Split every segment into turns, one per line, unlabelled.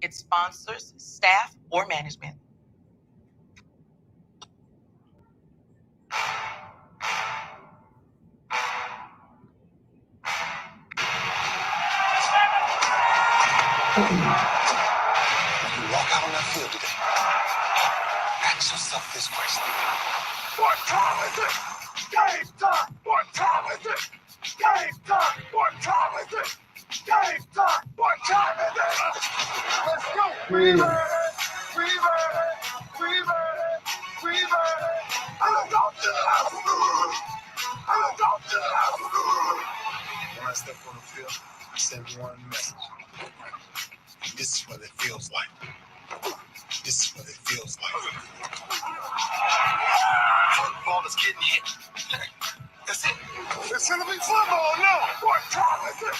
its sponsors, staff, or management.
When you walk out on that field today, ask yourself this question. What time is it? Game time! What time is it? Game time! What time is it? Game time! What time is it? Let's go! Weaver! Weaver! Weaver! Weaver! I'm going to the house! I'm going to the house! When I step on the field, I send one message. This is what it feels like. This is what it feels like. Football is getting hit. That's it. It's gonna be football now. What time is it?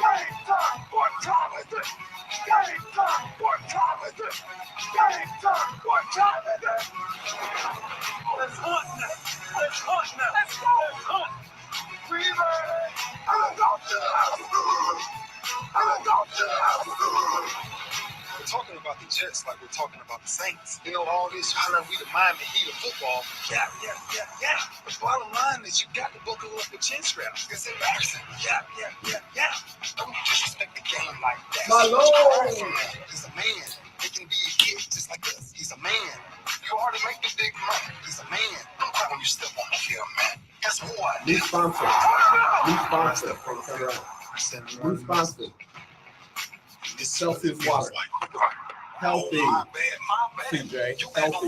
Game time. What time is it? Game time. What time is it? Game time. What time is it? Let's hunt now. Let's hunt now. Let's go. Let's hunt. Weaver. I'm going to the house. I'm going to the house. We're talking about the Jets like we're talking about the Saints. You know, all this, how we the Miami Heat of football. Yeah. The bottom line is you got to buckle up with chin straps. It's embarrassing. Yeah. Don't disrespect the game like that. My Lord. He's a man. He can be a kid just like us. He's a man. You already make the big money. He's a man. When you step on the field, man. That's what. New sponsor. New sponsor. It's Celsius water. Healthy. My bad. CJ. Healthy.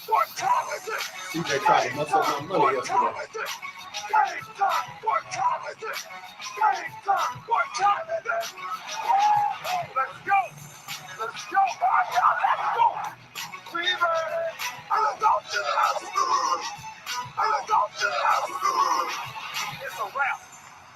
What time is it? CJ tried to mess up my money yesterday. Game time. What time is it? Game time. What time is it? Let's go. Let's go. Let's go. Weaver. I'm going to the house. I'm going to the house. It's a wrap.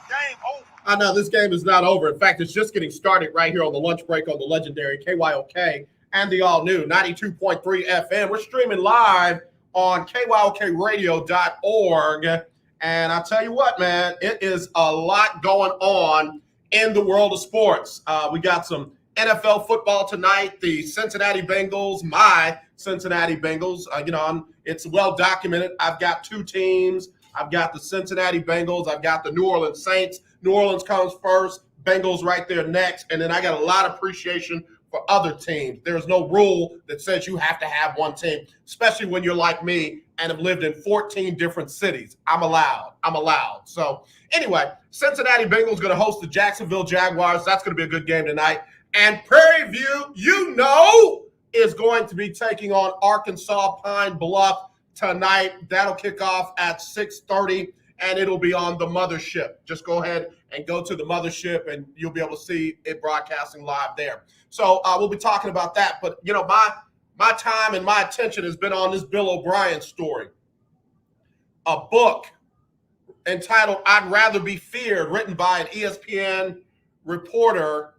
Game over. I know this game is not over. In fact, it's just getting started right here on the lunch break on the legendary KYOK and the all-new 92.3 FM. We're streaming live on KYOKradio.org. And I tell you what, man, it is a lot going on in the world of sports. We got some NFL football tonight. The Cincinnati Bengals, my Cincinnati Bengals, it's well documented. I've got two teams. I've got the Cincinnati Bengals. I've got the New Orleans Saints. New Orleans comes first. Bengals right there next. And then I got a lot of appreciation for other teams. There's no rule that says you have to have one team, especially when you're like me and have lived in 14 different cities. I'm allowed. So anyway, Cincinnati Bengals going to host the Jacksonville Jaguars. That's going to be a good game tonight. And Prairie View, is going to be taking on Arkansas Pine Bluff tonight. That'll kick off at 6:30, and it'll be on the mothership. Just go ahead and go to the mothership, and you'll be able to see it broadcasting live there. So we'll be talking about that. But, my time and my attention has been on this Bill O'Brien story. A book entitled I'd Rather Be Feared, written by an ESPN reporter,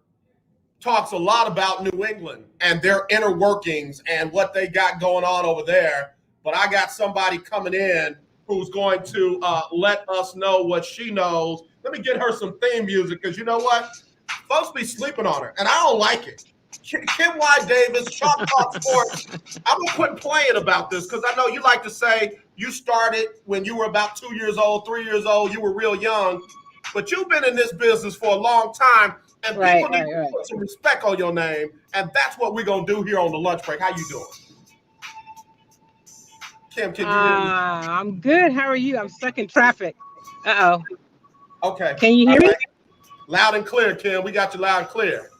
talks a lot about New England and their inner workings and what they got going on over there. But I got somebody coming in who's going to let us know what she knows. Let me get her some theme music, because you know what? Folks be sleeping on her, and I don't like it. Kim Y. Davis, Chalk Talk Sports. I'm going to quit playing about this, because I know you like to say you started when you were about 2 years old, 3 years old. You were real young. But you've been in this business for a long time, and people need to put some respect on your name, and that's what we're going to do here on the lunch break. How you doing? Kim, can you hear me?
I'm good. How are you? I'm stuck in traffic. Uh-oh.
Okay.
Can you hear me?
Loud and clear, Kim. We got you loud and clear.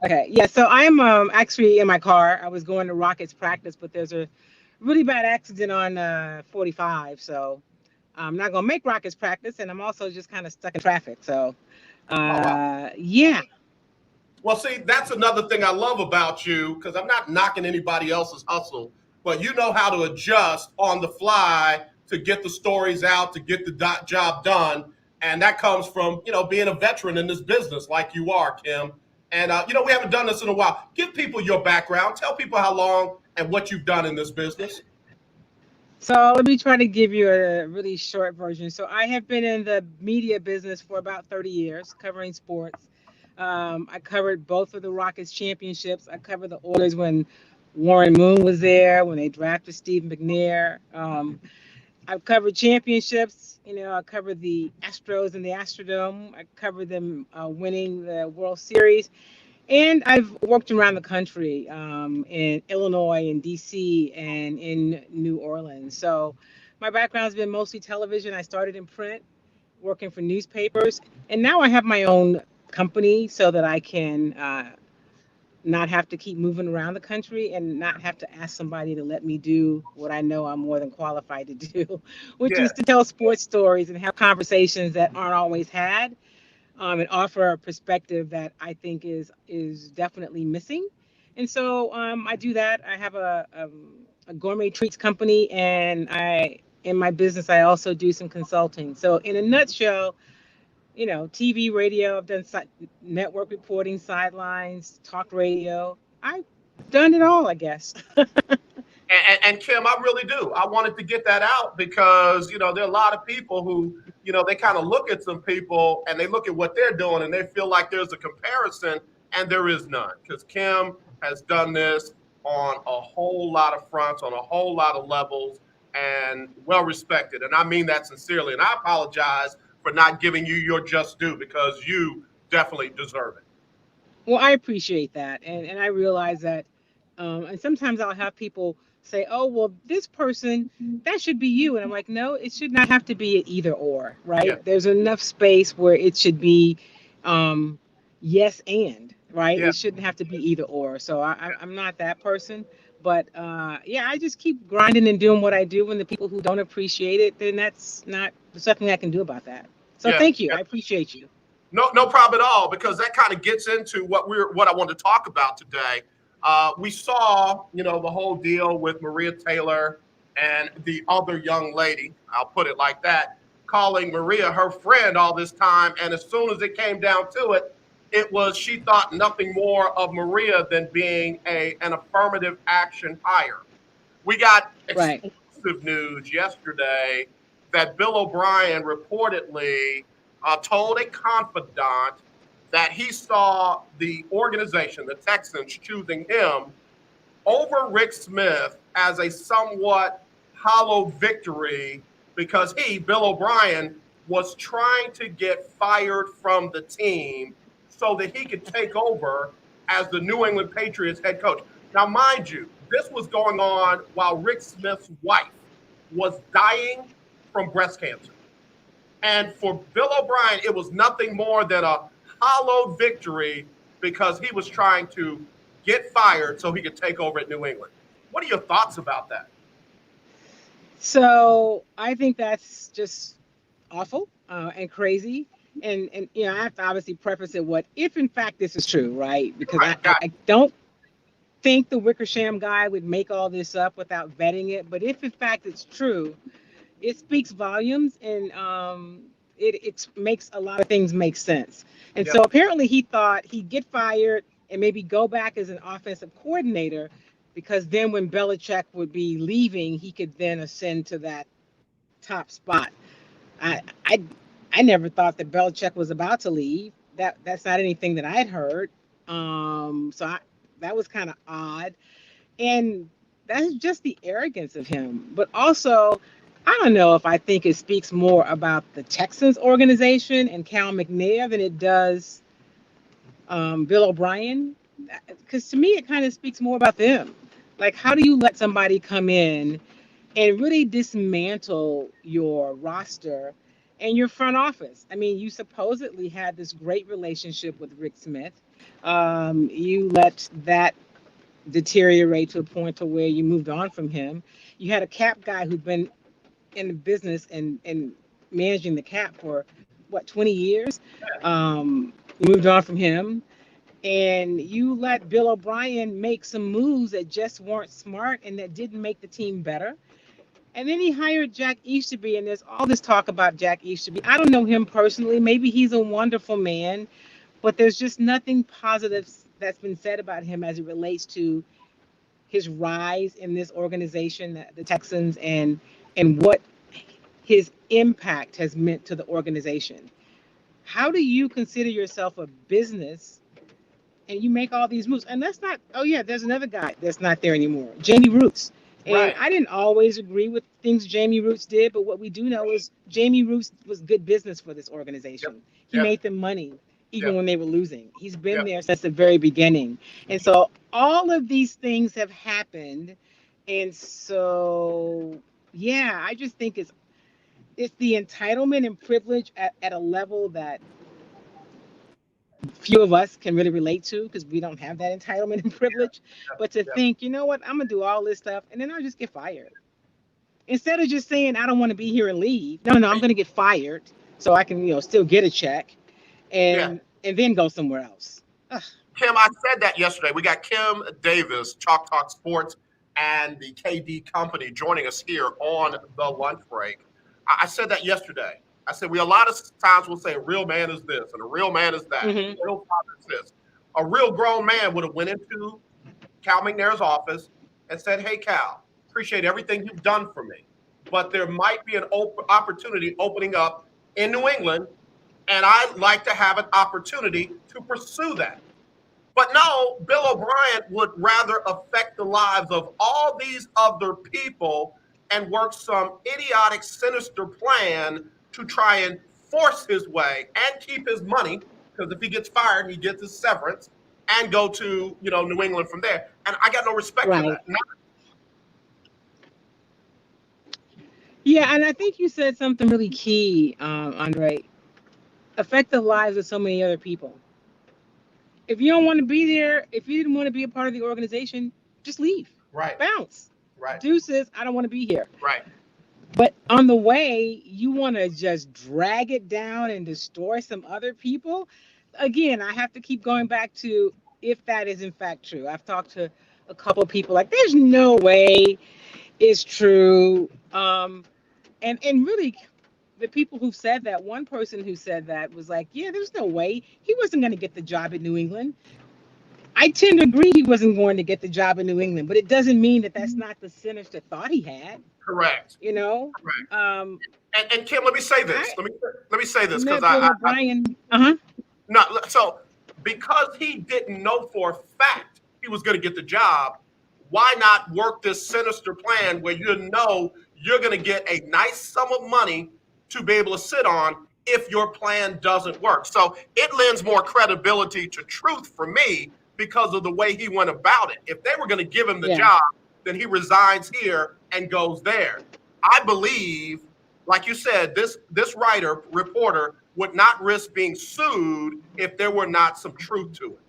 Okay. Yeah, so I'm actually in my car. I was going to Rockets practice, but there's a really bad accident on 45, so I'm not going to make Rockets practice, and I'm also just kind of stuck in traffic. So, yeah.
Well, see, that's another thing I love about you, because I'm not knocking anybody else's hustle, but you know how to adjust on the fly to get the stories out, to get the job done. And that comes from, being a veteran in this business like you are, Kim. And, we haven't done this in a while. Give people your background. Tell people how long and what you've done in this business.
So let me try to give you a really short version. So I have been in the media business for about 30 years, covering sports. I covered both of the Rockets championships. I covered the Oilers when Warren Moon was there, when they drafted Steve McNair. I've covered championships. I covered the Astros in the Astrodome. I covered them winning the World Series. And I've worked around the country in Illinois and DC and in New Orleans. So my background's been mostly television. I started in print, working for newspapers. And now I have my own company so that I can not have to keep moving around the country and not have to ask somebody to let me do what I know I'm more than qualified to do, which
Yeah,
is to tell sports stories and have conversations that aren't always had, and offer a perspective that I think is definitely missing. And so I do that. I have a gourmet treats company, and in my business I also do some consulting. So in a nutshell, TV, radio. I've done network reporting, sidelines, talk radio. I've done it all, I guess.
and Kim, I really do. I wanted to get that out because there are a lot of people who they kind of look at some people and they look at what they're doing and they feel like there's a comparison, and there is none, because Kim has done this on a whole lot of fronts, on a whole lot of levels, and well respected. And I mean that sincerely. And I apologize for not giving you your just due, because you definitely deserve it.
Well, I appreciate that, and I realize that. And sometimes I'll have people say, "Oh, well, this person, that should be you," and I'm like, "No, it should not have to be an either or,
Yeah,
right? There's enough space where it should be, um, yes and right.
yeah,
It shouldn't have to be either or. So I'm not that person, but yeah, I just keep grinding and doing what I do. And the people who don't appreciate it, then that's not there's nothing I can do about that. So
yeah,
thank you.
yeah.
I appreciate you.
No, no problem at all, because that kind of gets into what I want to talk about today. We saw, the whole deal with Maria Taylor and the other young lady. I'll put it like that, calling Maria her friend all this time, and as soon as it came down to it, it was she thought nothing more of Maria than being an affirmative action hire. We got
Right.
exclusive news yesterday that Bill O'Brien reportedly told a confidant that he saw the organization, the Texans, choosing him over Rick Smith as a somewhat hollow victory, because he, Bill O'Brien, was trying to get fired from the team so that he could take over as the New England Patriots head coach. Now, mind you, this was going on while Rick Smith's wife was dying from breast cancer. And for Bill O'Brien, it was nothing more than a hollow victory, because he was trying to get fired so he could take over at New England. What are your thoughts about that?
So I think that's just awful and crazy. And I have to obviously preface it, what if in fact this is true, right? Because
Right, got
I don't think the Wickersham guy would make all this up without vetting it. But if in fact it's true, it speaks volumes, and it makes a lot of things make sense. And
yeah,
so apparently he thought he'd get fired and maybe go back as an offensive coordinator, because then when Belichick would be leaving, he could then ascend to that top spot. I I I never thought that Belichick was about to leave. That's not anything that I'd heard. That was kind of odd, and that's just the arrogance of him. But also, I don't know if I think it speaks more about the Texans organization and Cal McNair than it does Bill O'Brien. Because to me, it kind of speaks more about them. Like, how do you let somebody come in and really dismantle your roster and your front office? I mean, you supposedly had this great relationship with Rick Smith. You let that deteriorate to a point to where you moved on from him. You had a cap guy who'd been in the business and managing the cap for what, 20 years. You moved on from him, and you let Bill O'Brien make some moves that just weren't smart and that didn't make the team better. And then he hired Jack Easterby, and there's all this talk about Jack Easterby. I don't know him personally. Maybe he's a wonderful man, but there's just nothing positive that's been said about him as it relates to his rise in this organization, the Texans, and what his impact has meant to the organization. How do you consider yourself a business and you make all these moves? And that's not, oh, yeah, there's another guy that's not there anymore, Jamie Roots. And
Right.
I didn't always agree with things Jamie Roots did, but what we do know is Jamie Roots was good business for this
Yep.
organization. He
Yep.
made them money even
Yep.
when they were losing. He's been
Yep.
there since the very beginning. And so all of these things have happened. And so, yeah, I just think it's the entitlement and privilege at a level that few of us can really relate to because we don't have that entitlement and privilege. But to
Yep.
think, you know what, I'm gonna do all this stuff and then I'll just get fired. Instead of just saying I don't want to be here and leave. No, no, I'm gonna get fired so I can, still get a check
Yeah.
and then go somewhere else. Ugh.
Kim, I said that yesterday. We got Kim Davis, Chalk Talk Sports, and the KD Company joining us here on the lunch break. I said that yesterday. I said we a lot of times will say a real man is this and a real man is that. A
Mm-hmm.
real father is this. A real grown man would have went into Cal McNair's office and said, "Hey, Cal, appreciate everything you've done for me, but there might be an opportunity opening up in New England, and I'd like to have an opportunity to pursue that." But no, Bill O'Brien would rather affect the lives of all these other people and work some idiotic, sinister plan to try and force his way and keep his money. Because if he gets fired, he gets his severance and go to New England from there. And I got no respect for
Right.
that. Not,
Yeah, and I think you said something really key, Andre. Affect the lives of so many other people. If you don't want to be there, if you didn't want to be a part of the organization, just leave.
right,
Bounce.
right,
Deuces, I don't want to be here.
right.
But on the way, you want to just drag it down and destroy some other people. Again, I have to keep going back to if that is in fact true. I've talked to a couple of people like, there's no way it's true. And really, the people who said that, one person who said that was like, yeah, there's no way he wasn't going to get the job at New England. I tend to agree he wasn't going to get the job in New England, but it doesn't mean that that's not the sinister thought he had.
Correct.
You know,
Correct.
um,
And Kim, let me say this.
I
Let me say this because
met Bill O'Brien.
no. So because he didn't know for a fact he was going to get the job, why not work this sinister plan where you know you're going to get a nice sum of money to be able to sit on if your plan doesn't work? So it lends more credibility to truth for me because of the way he went about it. If they were going to give him the
Yeah,
job, then he resigns here and goes there. I believe, like you said, this reporter would not risk being sued if there were not some truth to it.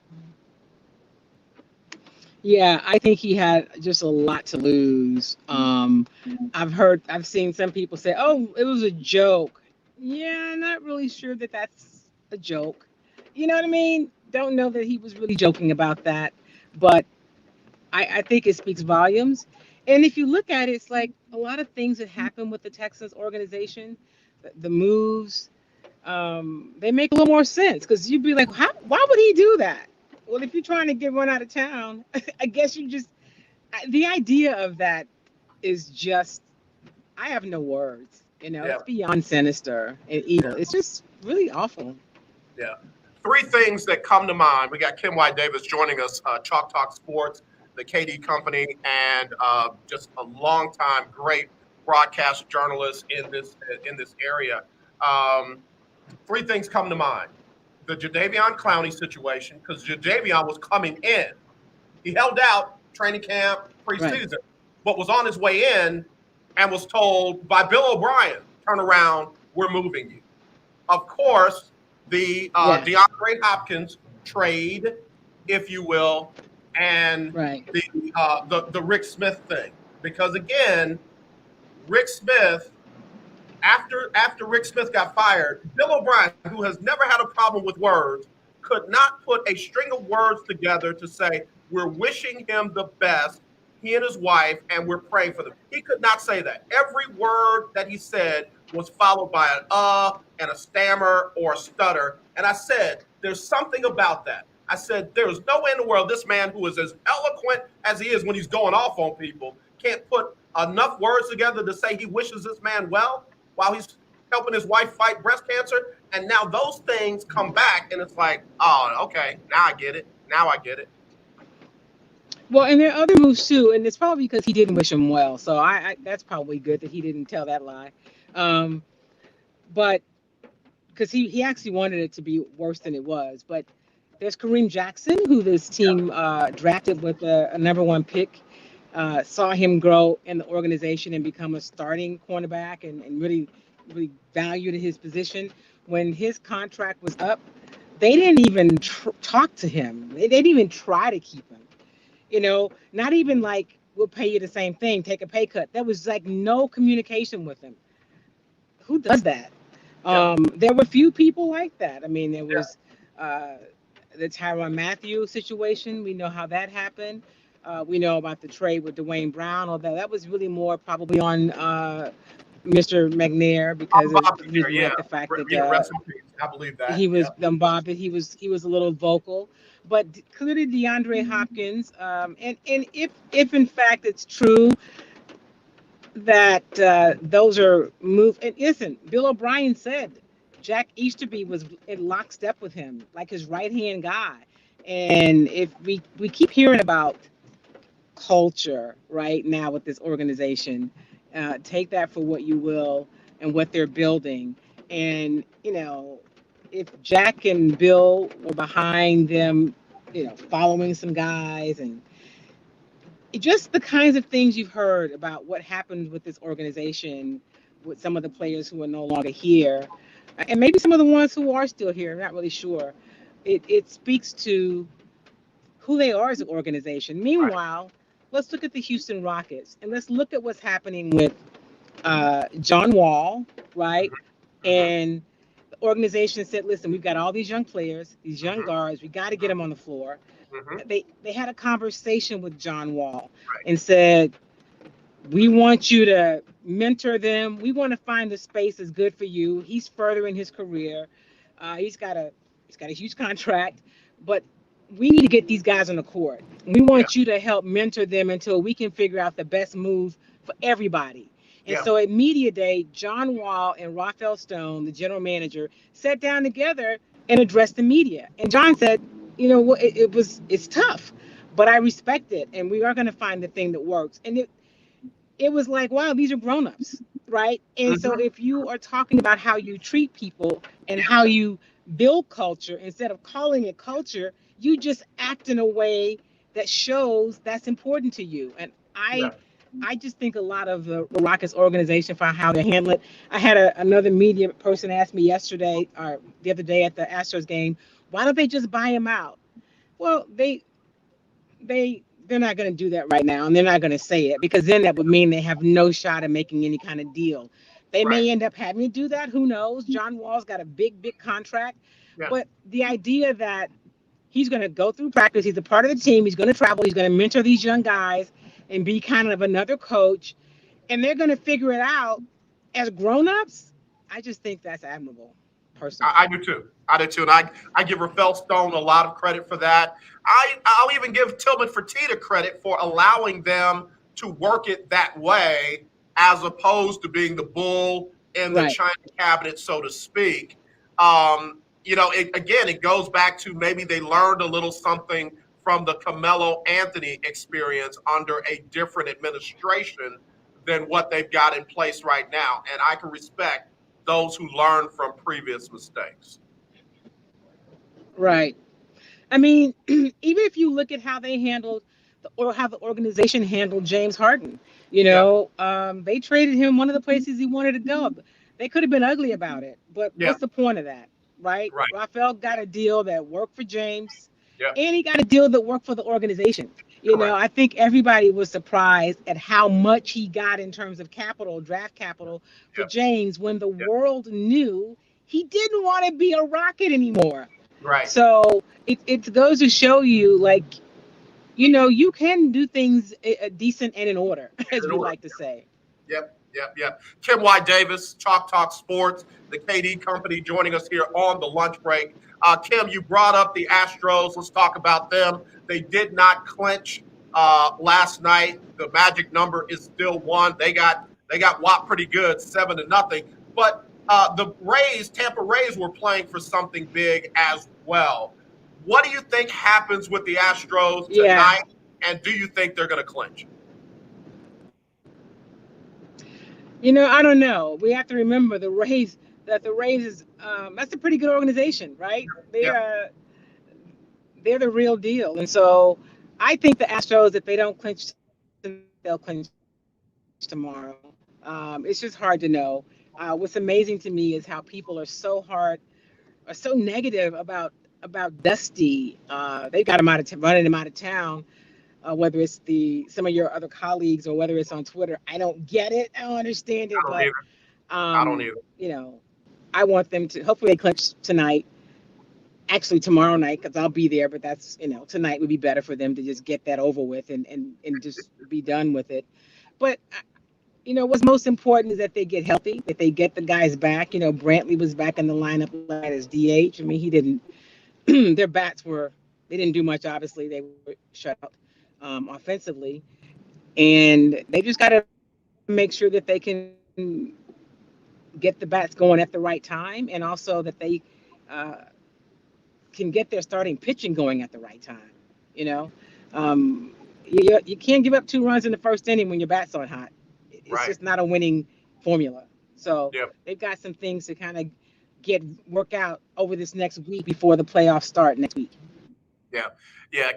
yeah. I think he had just a lot to lose. I've seen some people say, "Oh, it was a joke." Yeah, not really sure that that's a joke. You know what I mean? Don't know that he was really joking about that, but I think it speaks volumes. And if you look at it, it's like a lot of things that happen with the Texans organization, the moves, they make a little more sense because you'd be like, why would he do that? Well, if you're trying to get run out of town, I guess the idea of that is just, I have no words.
Yeah,
It's beyond sinister and evil.
yeah,
It's just really awful.
yeah. Three things that come to mind. We got Kim White Davis joining us, Chalk Talk Sports, the KD Company, and just a long time great broadcast journalist in this area. Um, Three things come to mind: the Jadeveon Clowney situation, because Jadeveon was coming in. He held out training camp,
Right.
preseason, but was on his way in and was told by Bill O'Brien, "Turn around, we're moving you." Of course, the
Yeah.
DeAndre Hopkins trade, if you will, and
Right.
the Rick Smith thing, because again, Rick Smith, after Rick Smith got fired, Bill O'Brien, who has never had a problem with words, could not put a string of words together to say, "We're wishing him the best, he and his wife, and we're praying for them." He could not say that. Every word that he said was followed by an and a stammer or a stutter. And I said, there's something about that. I said, there's no way in the world this man, who is as eloquent as he is when he's going off on people, can't put enough words together to say he wishes this man well while he's helping his wife fight breast cancer. And now those things come back, and it's like, oh, okay, now I get it. Now I get it.
Well, and there are other moves too, and it's probably because he didn't wish him well. So I that's probably good that he didn't tell that lie. Um, but because he actually wanted it to be worse than it was. But there's Kareem Jackson, who this team drafted with a number one pick. Saw him grow in the organization and become a starting cornerback and really valued his position. When his contract was up, they didn't even talk to him. They didn't even try to keep him. Not even like, we'll pay you the same thing, take a pay cut. There was like no communication with him. Who does that? There were few people like that. I mean, there was the Tyrann Mathieu situation. We know how that happened. We know about the trade with Dwayne Brown, although that was really more probably on Mr. McNair because of the fact that
rest in peace. I believe that
he was bombarded. He was a little vocal, but clearly DeAndre Hopkins. And if in fact it's true that those are moves. And listen, Bill O'Brien said Jack Easterby was in lockstep with him, like his right hand guy. And if we keep hearing about culture right now with this organization, take that for what you will and what they're building. And if Jack and Bill were behind them, following some guys and just the kinds of things you've heard about what happened with this organization, with some of the players who are no longer here, and maybe some of the ones who are still here, I'm not really sure. It speaks to who they are as an organization. Meanwhile, let's look at the Houston Rockets, and let's look at what's happening with John Wall, right? And the organization said, listen, we've got all these young players, these young guards, we got to get them on the floor. They had a conversation with John Wall and said, we want you to mentor them. We want to find the space that's good for you. He's furthering his career. He's got a huge contract, but we need to get these guys on the court. We want you to help mentor them until we can figure out the best move for everybody. And so at Media Day, John Wall and Rafael Stone, the general manager, sat down together and addressed the media. And John said, it's tough, but I respect it. And we are going to find the thing that works. And it was like, wow, these are grown-ups, right? And so if you are talking about how you treat people and how you build culture, instead of calling it culture, you just act in a way that shows that's important to you. And I just think a lot of the Rockets organization for how they handle it. I had another media person ask me yesterday or the other day at the Astros game, why don't they just buy him out? Well, they're not going to do that right now, and they're not going to say it because then that would mean they have no shot at making any kind of deal. They may end up having to do that. Who knows? John Wall's got a big contract, but the idea that he's going to go through practice, he's a part of the team, he's going to travel, he's going to mentor these young guys and be kind of another coach, and they're going to figure it out as grown-ups. I just think that's admirable, personally.
I do too. And I give Rafael Stone a lot of credit for that. I'll even give Tillman Fertitta credit for allowing them to work it that way, as opposed to being the bull in the China cabinet, so to speak. It goes back to maybe they learned a little something from the Carmelo Anthony experience under a different administration than what they've got in place right now. And I can respect those who learn from previous mistakes.
Right. I mean, even if you look at how they handled or how the organization handled James Harden, they traded him one of the places he wanted to go. They could have been ugly about it, but what's the point of that, right? Rafael got a deal that worked for James, and he got a deal that worked for the organization. I think everybody was surprised at how much he got in terms of draft capital for James, when the world knew he didn't want to be a Rocket anymore.
Right.
So it goes to show you, you can do things decent and in order, as we like to say.
Yep. Kim Y. Davis, Chalk Talk Sports, the KD Company, joining us here on the lunch break. Kim, you brought up the Astros. Let's talk about them. They did not clinch last night. The magic number is still 1. They got whopped pretty good, 7-0. But the Tampa Rays were playing for something big as well. What do you think happens with the Astros
Yeah.
tonight? And do you think they're going to clinch?
I don't know. We have to remember the Rays is that's a pretty good organization, right?
Yeah.
They're the real deal, and so I think the Astros, if they don't clinch, they'll clinch tomorrow. It's just hard to know. What's amazing to me is how people are so negative about Dusty. They've got him running him out of town. Whether it's some of your other colleagues or whether it's on Twitter, I don't get it. I don't understand it,
I don't
but
either. I don't either.
I want them to. Hopefully, they clinch tonight. Actually, tomorrow night, because I'll be there. But that's tonight would be better for them to just get that over with and just be done with it. But what's most important is that they get healthy, that they get the guys back. Brantley was back in the lineup as DH. I mean, he didn't. Their they didn't do much. Obviously, they were shut out offensively, and they just got to make sure that they can get the bats going at the right time, and also that they uh, can get their starting pitching going at the right time. You know, you can't give up 2 runs in the first inning when your bats aren't hot. It's
Right.
just not a winning formula. So
Yep.
they've got some things to kind of work out over this next week before the playoffs start next week.
Yeah.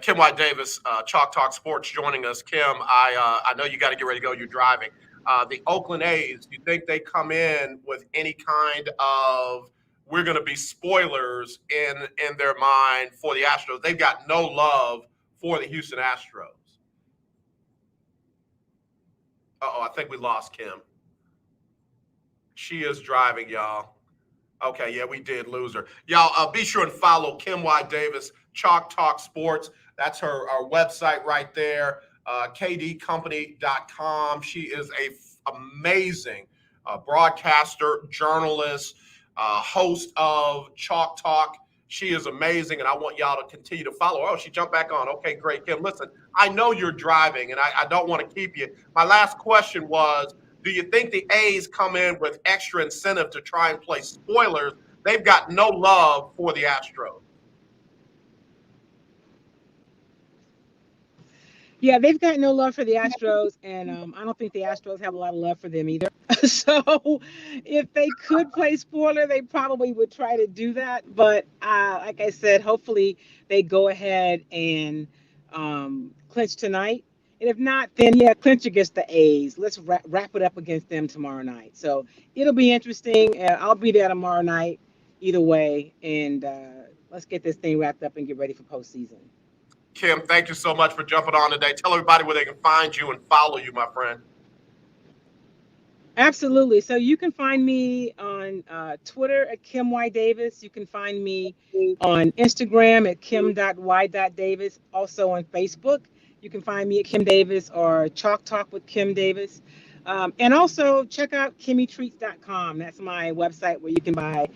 Kim White Davis, Chalk Talk Sports, joining us. Kim, I know you got to get ready to go. You're driving. The Oakland A's. You think they come in with any kind of we're going to be spoilers in their mind for the Astros? They've got no love for the Houston Astros. I think we lost Kim. She is driving, y'all. Okay, yeah, we did lose her. Y'all, be sure and follow Kim White Davis, Chalk Talk Sports. That's our website right there, kdcompany.com. She is amazing broadcaster, journalist, host of Chalk Talk. She is amazing, and I want y'all to continue to follow her. Oh, she jumped back on. Okay, great, Kim. Listen, I know you're driving, and I don't want to keep you. My last question was, do you think the A's come in with extra incentive to try and play spoilers? They've got no love for the Astros.
Yeah, they've got no love for the Astros, and I don't think the Astros have a lot of love for them either. So, if they could play spoiler, they probably would try to do that. But like I said, hopefully they go ahead and clinch tonight. And if not, then yeah, clinch against the A's. Let's wrap it up against them tomorrow night. So it'll be interesting. I'll be there tomorrow night, either way, and let's get this thing wrapped up and get ready for postseason.
Kim, thank you so much for jumping on today. Tell everybody where they can find you and follow you, my friend.
Absolutely. So you can find me on Twitter at Kim Y Davis. You can find me on Instagram at kim.y.davis. Also on Facebook, you can find me at Kim Davis or Chalk Talk with Kim Davis. And also check out KimmyTreats.com. That's my website where you can buy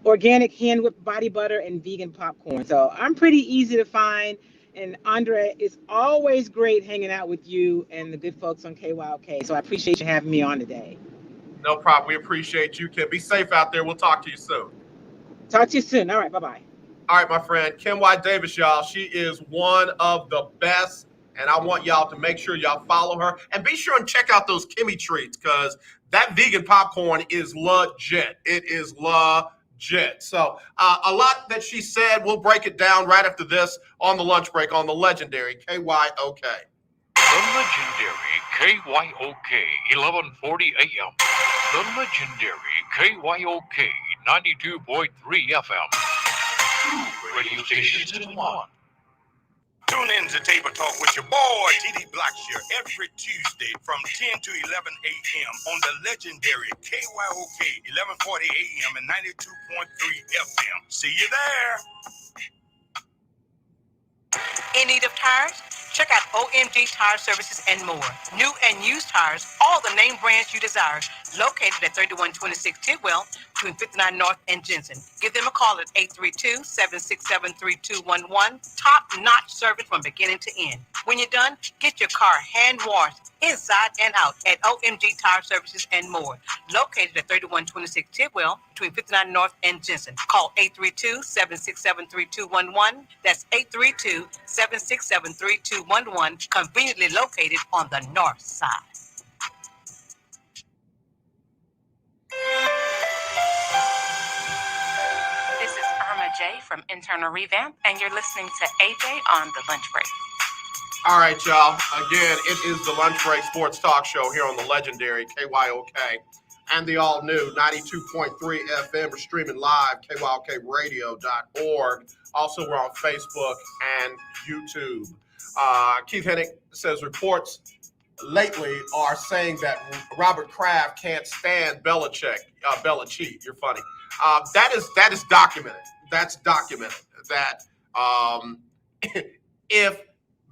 organic hand-whipped body butter and vegan popcorn. So I'm pretty easy to find. And Andre, it's always great hanging out with you and the good folks on KYOK. So I appreciate you having me on today.
No problem. We appreciate you, Kim. Be safe out there. We'll talk to you soon.
Talk to you soon. All right. Bye-bye.
All right, my friend. Kim White Davis, y'all. She is one of the best. And I want y'all to make sure y'all follow her. And be sure and check out those Kimmy treats because that vegan popcorn is legit. It is legit. So a lot that she said, we'll break it down right after this on the lunch break on the legendary KYOK.
The legendary KYOK 1140 AM. The legendary KYOK 92.3 FM. Radio stations in one.
Tune in to Table Talk with your boy, TD Blackshear, every Tuesday from 10 to 11 a.m. on the legendary KYOK 1140 a.m. and 92.3 FM. See you there.
In need of tires? Check out OMG Tire Services and more. New and used tires, all the name brands you desire. Located at 3126 Tidwell between 59 North and Jensen. Give them a call at 832-767-3211. Top-notch service from beginning to end. When you're done, get your car hand washed inside and out at OMG Tire Services and more. Located at 3126 Tidwell between 59 North and Jensen. Call 832-767-3211. That's 832-767-3211. Conveniently located on the north side.
This is Irma J from Internal Revamp, and you're listening to AJ on the Lunch Break.
All right, y'all. Again, it is the Lunch Break Sports Talk Show here on the legendary KYOK and the all-new 92.3 FM. We're streaming live, kyokradio.org. Also, we're on Facebook and YouTube. Keith Hennick says reports lately are saying that Robert Kraft can't stand Belichick. Belichick, you're funny. That is documented. That's documented. That if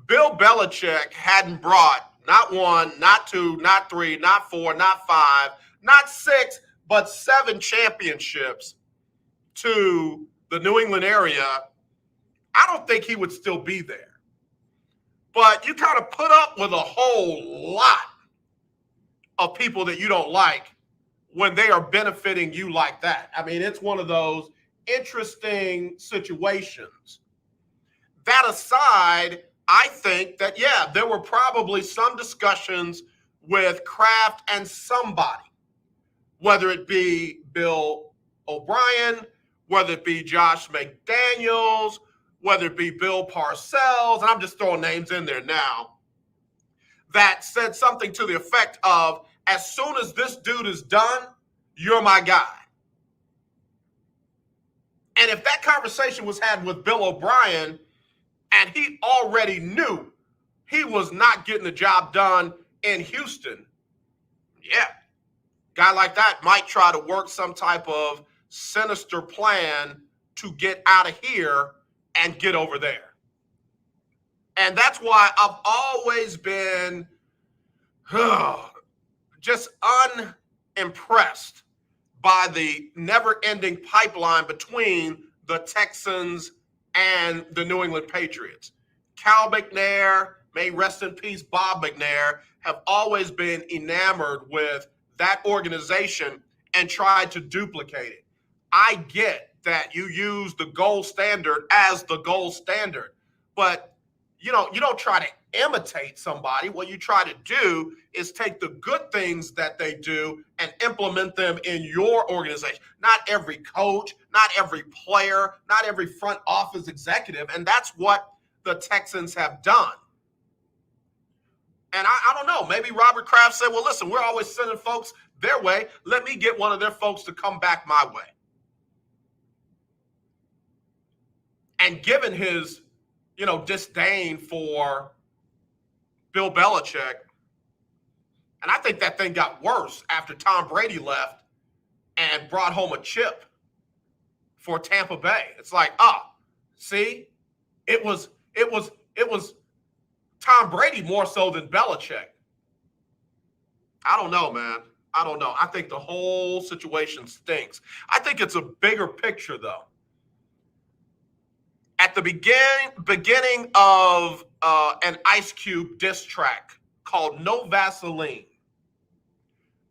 Bill Belichick hadn't brought not one, not two, not three, not four, not five, not six, but 7 championships to the New England area, I don't think he would still be there. But you kind of put up with a whole lot of people that you don't like when they are benefiting you like that. I mean, it's one of those interesting situations. That aside, I think that, yeah, there were probably some discussions with Kraft and somebody, whether it be Bill O'Brien, whether it be Josh McDaniels, whether it be Bill Parcells, and I'm just throwing names in there now, that said something to the effect of, as soon as this dude is done, you're my guy. And if that conversation was had with Bill O'Brien, and he already knew he was not getting the job done in Houston, yeah, guy like that might try to work some type of sinister plan to get out of here and get over there. And that's why I've always been just unimpressed by the never-ending pipeline between the Texans and the New England Patriots. Cal McNair, may rest in peace, Bob McNair, have always been enamored with that organization and tried to duplicate it. I get that you use the gold standard as the gold standard, but you don't try to imitate somebody. What you try to do is take the good things that they do and implement them in your organization. Not every coach, not every player, not every front office executive. And that's what the Texans have done. And I don't know, maybe Robert Kraft said, well, listen, we're always sending folks their way. Let me get one of their folks to come back my way. And given his, disdain for Bill Belichick, and I think that thing got worse after Tom Brady left and brought home a chip for Tampa Bay. It's like, see, it was Tom Brady more so than Belichick. I don't know, man. I don't know. I think the whole situation stinks. I think it's a bigger picture, though. At the beginning of an Ice Cube diss track called No Vaseline,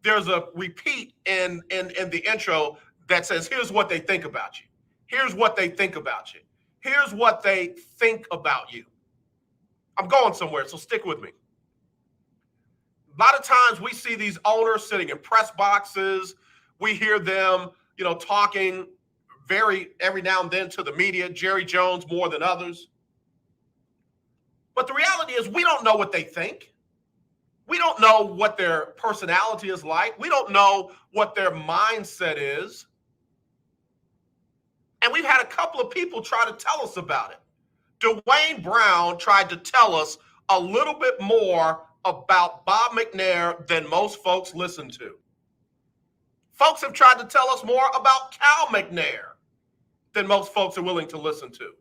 there's a repeat in the intro that says, here's what they think about you. Here's what they think about you. Here's what they think about you. I'm going somewhere, so stick with me. A lot of times we see these owners sitting in press boxes. We hear them, talking every now and then to the media, Jerry Jones more than others. But the reality is we don't know what they think. We don't know what their personality is like. We don't know what their mindset is. And we've had a couple of people try to tell us about it. Dwayne Brown tried to tell us a little bit more about Bob McNair than most folks listen to. Folks have tried to tell us more about Cal McNair than most folks are willing to listen to.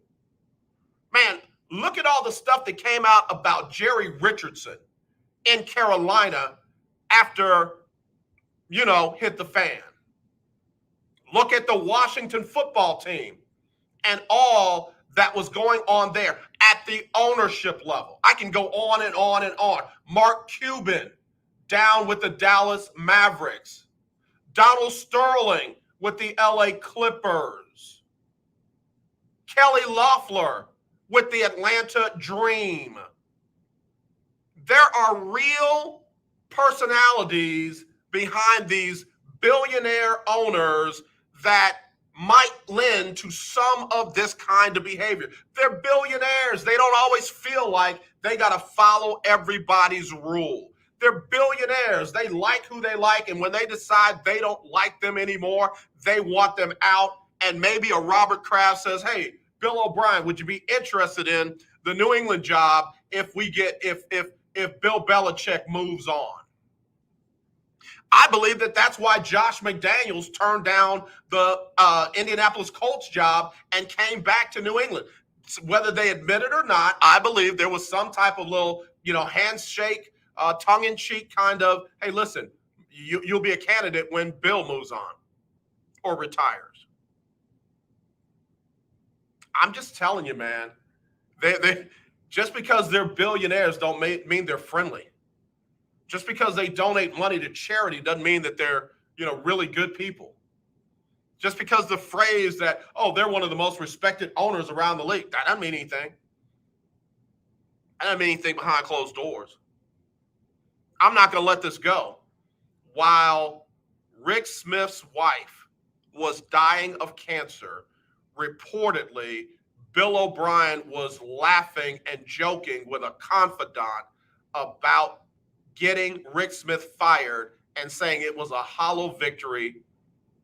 Man, look at all the stuff that came out about Jerry Richardson in Carolina after, hit the fan. Look at the Washington football team and all that was going on there. At at the ownership level. I can go on and on and on. Mark Cuban down with the Dallas Mavericks. Donald Sterling with the LA Clippers. Kelly Loeffler with the Atlanta Dream. There are real personalities behind these billionaire owners that might lend to some of this kind of behavior. They're billionaires. They don't always feel like they got to follow everybody's rule. They're billionaires. They like who they like, and when they decide they don't like them anymore, they want them out. And maybe a Robert Kraft says, hey, Bill O'Brien, would you be interested in the New England job if Bill Belichick moves on? I believe that's why Josh McDaniels turned down the Indianapolis Colts job and came back to New England. Whether they admit it or not, I believe there was some type of little, handshake, tongue-in-cheek kind of, hey, listen, you'll be a candidate when Bill moves on or retires. I'm just telling you, man, they just because they're billionaires don't mean they're friendly. Just because they donate money to charity doesn't mean that they're, really good people. Just because the phrase that, they're one of the most respected owners around the league, that doesn't mean anything. That doesn't mean anything behind closed doors. I'm not going to let this go. While Rick Smith's wife was dying of cancer, reportedly, Bill O'Brien was laughing and joking with a confidant about getting Rick Smith fired and saying it was a hollow victory,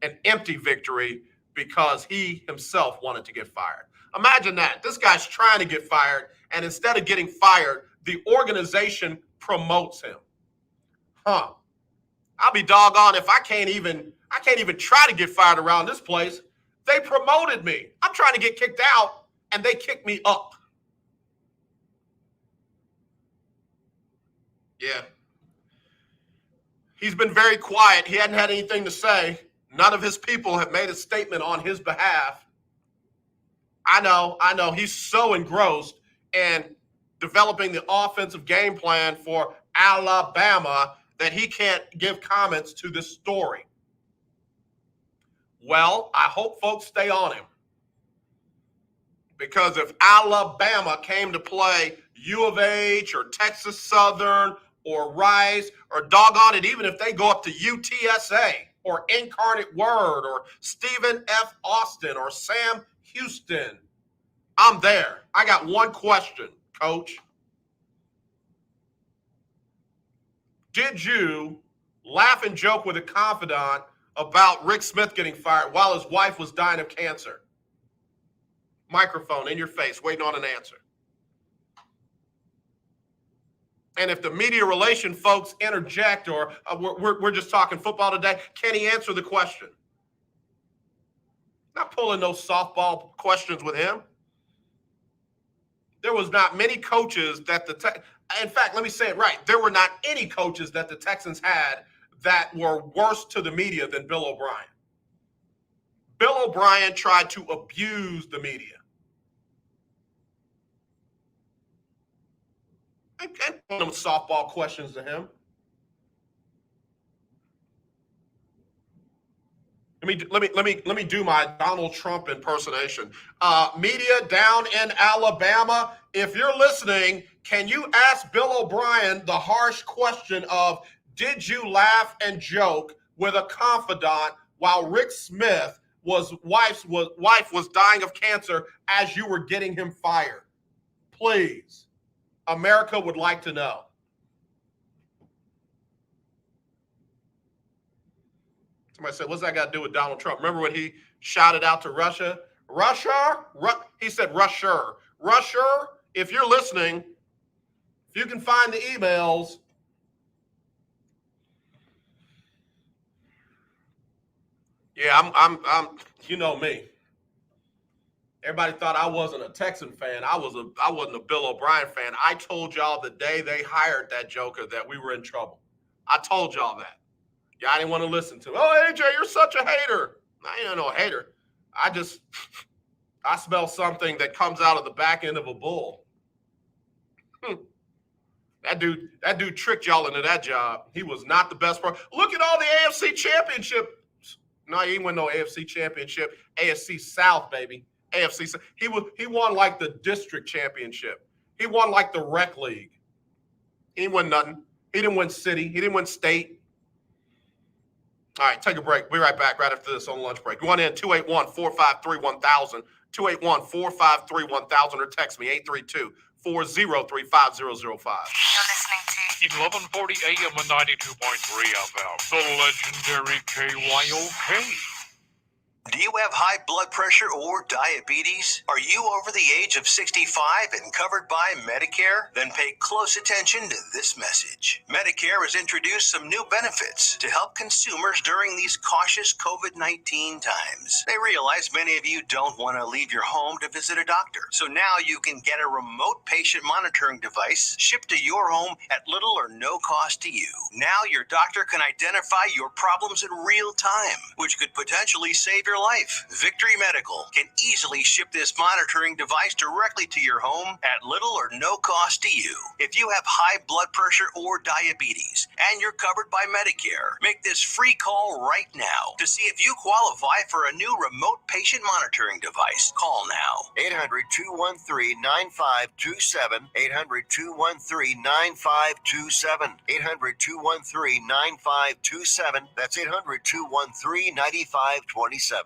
an empty victory, because he himself wanted to get fired. Imagine that. This guy's trying to get fired, and instead of getting fired, the organization promotes him. I'll be doggone if I can't even try to get fired around this place. They promoted me. I'm trying to get kicked out, and they kicked me up. Yeah. He's been very quiet. He hadn't had anything to say. None of his people have made a statement on his behalf. I know. He's so engrossed in developing the offensive game plan for Alabama that he can't give comments to this story. Well, I hope folks stay on him. Because if Alabama came to play U of H or Texas Southern or Rice, or doggone it, even if they go up to UTSA or Incarnate Word or Stephen F. Austin or Sam Houston, I'm there. I got one question, Coach. Did you laugh and joke with a confidant about Rick Smith getting fired while his wife was dying of cancer? Microphone in your face, waiting on an answer. And if the media relation folks interject or we're just talking football today, can he answer the question? Not pulling those softball questions with him. There was not many coaches that in fact, let me say it right. There were not any coaches that the Texans had that were worse to the media than Bill O'Brien. Bill O'Brien tried to abuse the media. I can't put them softball questions to him. Let me do my Donald Trump impersonation. Media down in Alabama, if you're listening, can you ask Bill O'Brien the harsh question of, did you laugh and joke with a confidant while Rick Smith wife was dying of cancer as you were getting him fired? Please. America would like to know. Somebody said, what's that got to do with Donald Trump? Remember when he shouted out to Russia? He said, Russia. If you're listening, if you can find the emails, yeah, I'm you know me. Everybody thought I wasn't a Texan fan. I wasn't a Bill O'Brien fan. I told y'all the day they hired that joker that we were in trouble. I told y'all that. Y'all didn't want to listen to it. Oh, AJ, you're such a hater. I ain't no hater. I smell something that comes out of the back end of a bull. That dude tricked y'all into that job. He was not the best pro. Look at all the AFC championships. No, he didn't win no AFC championship. AFC South, baby. AFC South. He won like the district championship. He won like the rec league. He didn't win nothing. He didn't win city. He didn't win state. All right, take a break. We'll be right back right after this on lunch break. Go on in 281-453-1000, 281-453-1000, or text me 832-403-5005.
You're listening to
1140 AM and 92.3 FM. The legendary KYOK.
Do you have high blood pressure or diabetes? Are you over the age of 65 and covered by Medicare? Then pay close attention to this message. Medicare has introduced some new benefits to help consumers during these cautious COVID-19 times. They realize many of you don't want to leave your home to visit a doctor. So now you can get a remote patient monitoring device shipped to your home at little or no cost to you. Now your doctor can identify your problems in real time, which could potentially save your life. Victory Medical can easily ship this monitoring device directly to your home at little or no cost to you. If you have high blood pressure or diabetes and you're covered by Medicare, make this free call right now to see if you qualify for a new remote patient monitoring device. Call now.
800-213-9527. 800-213-9527. 800-213-9527. That's 800-213-9527.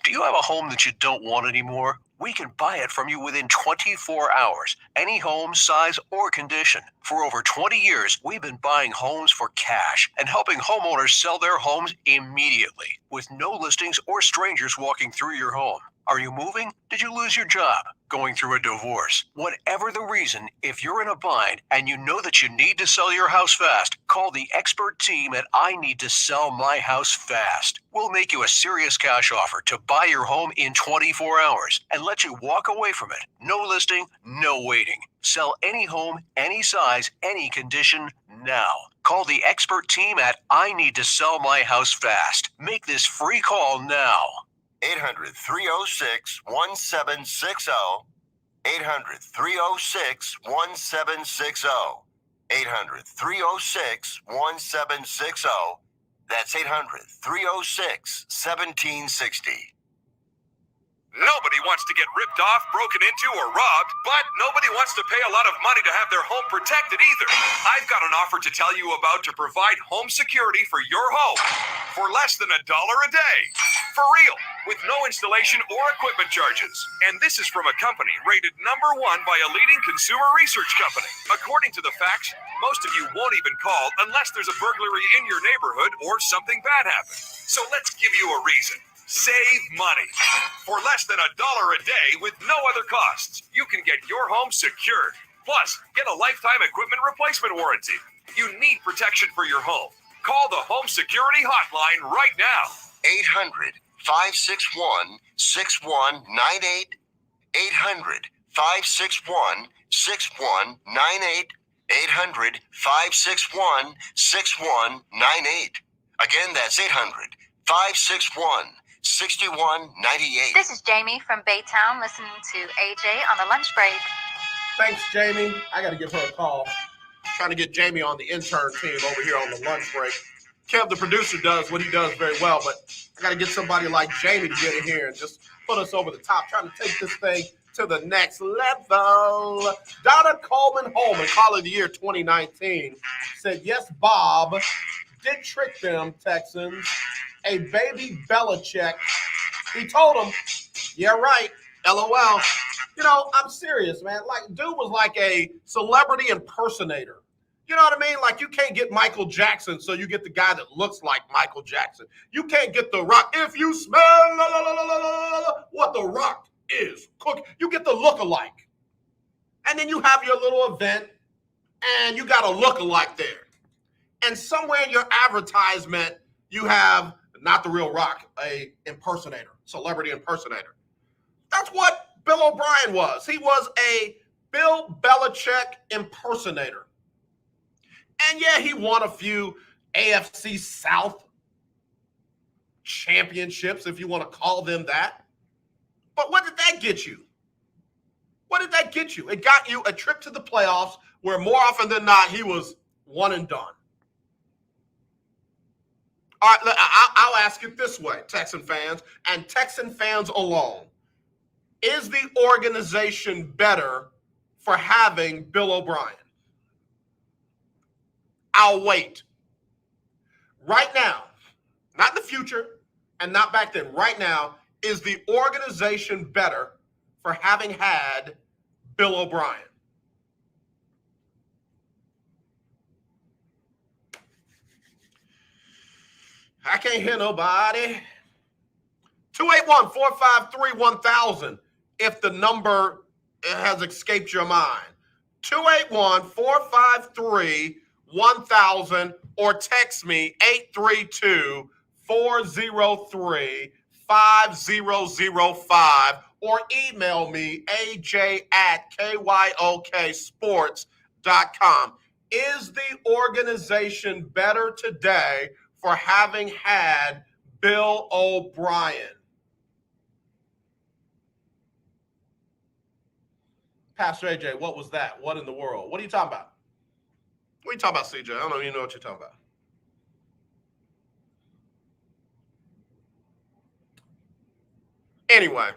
Do you have a home that you don't want anymore? We can buy it from you within 24 hours, any home, size, or condition. For over 20 years, we've been buying homes for cash and helping homeowners sell their homes immediately, with no listings or strangers walking through your home. Are you moving? Did you lose your job? Going through a divorce? Whatever the reason, if you're in a bind and you know that you need to sell your house fast, call the expert team at I Need to Sell My House Fast. We'll make you a serious cash offer to buy your home in 24 hours and let you walk away from it. No listing, no waiting. Sell any home, any size, any condition now. Call the expert team at I Need to Sell My House Fast. Make this free call now. 800-306-1760. 800-306-1760. 800-306-1760. That's 800-306-1760.
Nobody wants to get ripped off, broken into, or robbed, but nobody wants to pay a lot of money to have their home protected either. I've got an offer to tell you about to provide home security for your home for less than $1 a day. For real, with no installation or equipment charges. And this is from a company rated #1 by a leading consumer research company. According to the facts, most of you won't even call unless there's a burglary in your neighborhood or something bad happens. So let's give you a reason. Save money. For less than $1 a day with no other costs, you can get your home secured. Plus, get a lifetime equipment replacement warranty. You need protection for your home. Call the Home Security Hotline right now.
800-561-6198. 800-561-6198. 800-561-6198. Again, that's 800-561-6198.
This is Jamie from Baytown listening to AJ on the lunch break.
Thanks, Jamie. I got to give her a call. Trying to get Jamie on the intern team over here on the lunch break. Kev, the producer, does what he does very well, but I got to get somebody like Jamie to get in here and just put us over the top, trying to take this thing to the next level. Donna Coleman Holman, Caller of the Year 2019, said, yes, Bob did trick them, Texans. A baby Belichick. He told him, yeah, right, LOL. You know, I'm serious, man. Like, dude was like a celebrity impersonator. You know what I mean? Like, you can't get Michael Jackson, so you get the guy that looks like Michael Jackson. You can't get The Rock. If you smell what The Rock is cooking, you get the look-alike. And then you have your little event, and you got a look-alike there. And somewhere in your advertisement, you have not the real Rock, a impersonator, celebrity impersonator. That's what Bill O'Brien was. He was a Bill Belichick impersonator. And yeah, he won a few AFC South championships, if you want to call them that. But what did that get you? What did that get you? It got you a trip to the playoffs where more often than not, he was one and done. All right, I'll ask it this way, Texan fans, and Texan fans alone. Is the organization better for having Bill O'Brien? I'll wait. Right now, not in the future and not back then, right now, is the organization better for having had Bill O'Brien? I can't hear nobody. 281-453-1000 if the number has escaped your mind. 281-453-1000 or text me 832-403-5005 or email me aj@kyoksports.com. Is the organization better today for having had Bill O'Brien? Pastor AJ, what was that? What in the world? What are you talking about? What are you talking about, CJ? I don't even know what you're talking about. Anyway,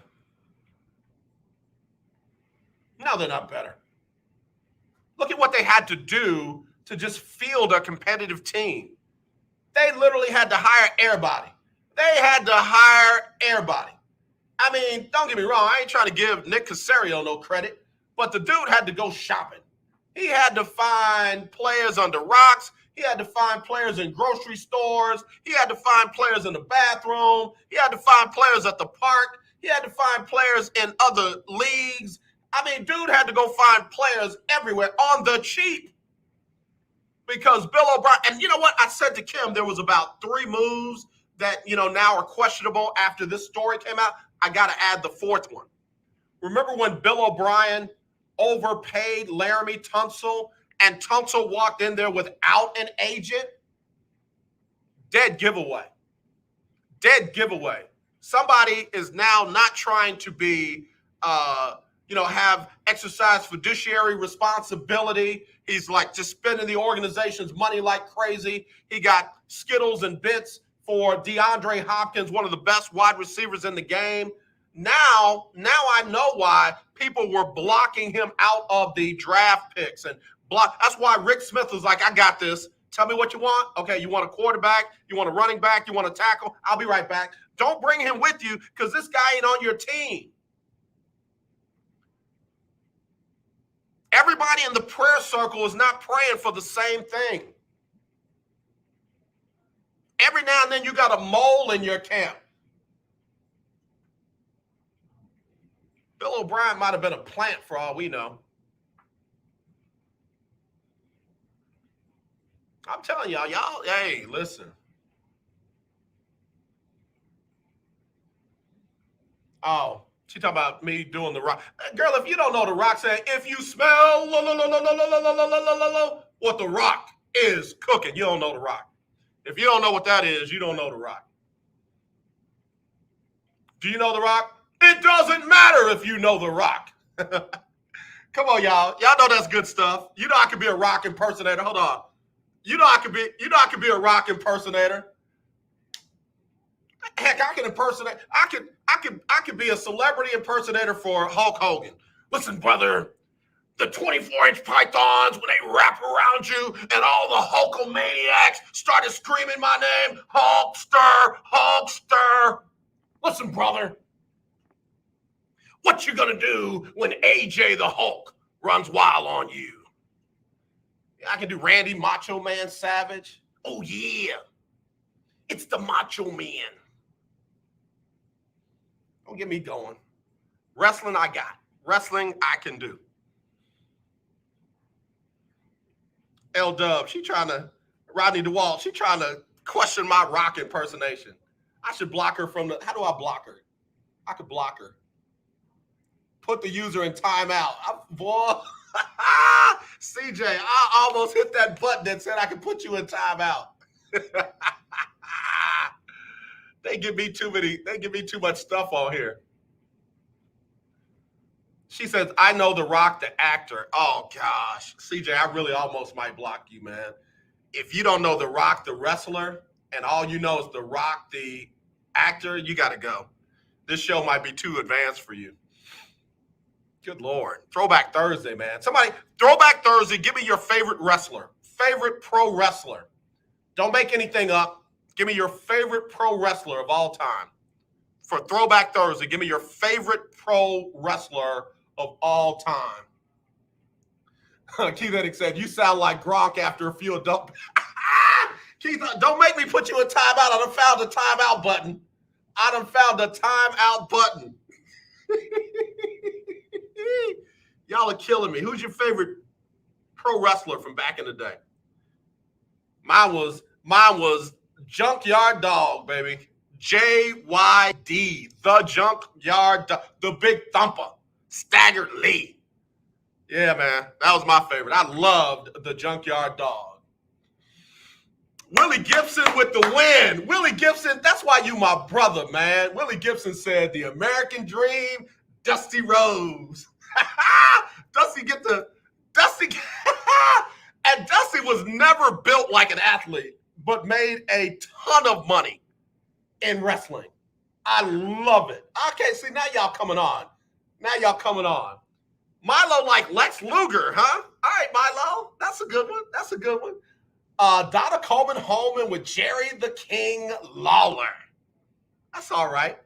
no, they're not better. Look at what they had to do to just field a competitive team. They literally had to hire everybody. I mean, don't get me wrong. I ain't trying to give Nick Caserio no credit, but the dude had to go shopping. He had to find players under rocks. He had to find players in grocery stores. He had to find players in the bathroom. He had to find players at the park. He had to find players in other leagues. I mean, dude had to go find players everywhere on the cheap. Because Bill O'Brien, and you know what? I said to Kim, there was about 3 moves that, now are questionable after this story came out. I got to add the 4th one. Remember when Bill O'Brien overpaid Laramie Tunsil and Tunsil walked in there without an agent? Dead giveaway. Somebody is now not trying to be, have exercise fiduciary responsibility. He's like just spending the organization's money like crazy. He got Skittles and bits for DeAndre Hopkins, one of the best wide receivers in the game. Now I know why people were blocking him out of the draft picks and That's why Rick Smith was like, I got this. Tell me what you want. Okay, you want a quarterback? You want a running back? You want a tackle? I'll be right back. Don't bring him with you because this guy ain't on your team. Everybody in the prayer circle is not praying for the same thing. Every now and then you got a mole in your camp. Bill O'Brien might have been a plant for all we know. I'm telling y'all, hey, listen. Oh, she talking about me doing the rock. Girl, if you don't know the rock, saying, if you smell what the rock is cooking, you don't know the rock. If you don't know what that is, you don't know the rock. Do you know the rock? It doesn't matter if you know the rock. Come on, y'all. Y'all know that's good stuff. You know I could be a rock impersonator. Hold on. You know I could be a rock impersonator. Heck, I can impersonate. I could be a celebrity impersonator for Hulk Hogan. Listen, brother, the 24-inch pythons, when they wrap around you and all the Hulkamaniacs started screaming my name, Hulkster, Hulkster. Listen, brother, what you gonna do when AJ the Hulk runs wild on you? I can do Randy Macho Man Savage. Oh, yeah. It's the Macho Man. Don't get me going. Wrestling I got. Wrestling I can do. L-Dub, Rodney DeWalt, she trying to question my rock impersonation. I should block her how do I block her? I could block her. Put the user in timeout. Boy, CJ, I almost hit that button that said I could put you in timeout. They give me too much stuff on here. She says, I know The Rock, the actor. Oh, gosh. CJ, I really almost might block you, man. If you don't know The Rock, the wrestler, and all you know is The Rock, the actor, you got to go. This show might be too advanced for you. Good Lord. Throwback Thursday, man. Somebody, Throwback Thursday, give me your favorite wrestler, favorite pro wrestler. Don't make anything up. Give me your favorite pro wrestler of all time. For Throwback Thursday, give me your favorite pro wrestler of all time. Keith Hennig said, you sound like Gronk after a few adult. Keith, don't make me put you in timeout. I done found the timeout button. I done found the timeout button. Y'all are killing me. Who's your favorite pro wrestler from back in the day? Mine was Junkyard Dog, baby. JYD, the Junkyard Dog, the Big Thumper, Staggered Lee. Yeah, man, that was my favorite. I loved the Junkyard Dog. Willie Gibson with the win. Willie Gibson, that's why you my brother, man. Willie Gibson said the American Dream, Dusty Rhodes. Dusty and Dusty was never built like an athlete, but made a ton of money in wrestling. I love it. Okay, see, now y'all coming on. Milo like Lex Luger, huh? All right, Milo. That's a good one. Donna Coleman-Holman with Jerry the King Lawler. That's all right.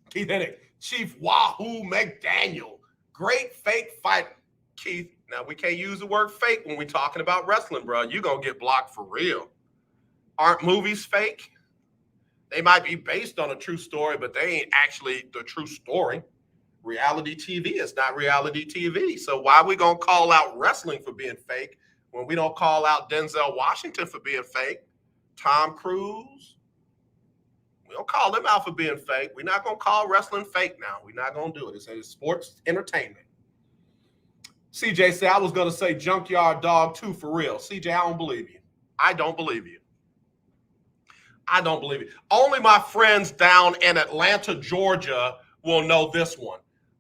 Keith Hennig, Chief Wahoo McDaniel. Great fake fight. Keith, now we can't use the word fake when we're talking about wrestling, bro. You're going to get blocked for real. Aren't movies fake? They might be based on a true story, but they ain't actually the true story. Reality TV is not reality TV. So why are we going to call out wrestling for being fake when we don't call out Denzel Washington for being fake? Tom Cruise? We don't call them out for being fake. We're not going to call wrestling fake now. We're not going to do it. It's sports entertainment. CJ said, I was going to say Junkyard Dog too, for real. CJ, I don't believe you. I don't believe you. Only my friends down in Atlanta, Georgia will know this one.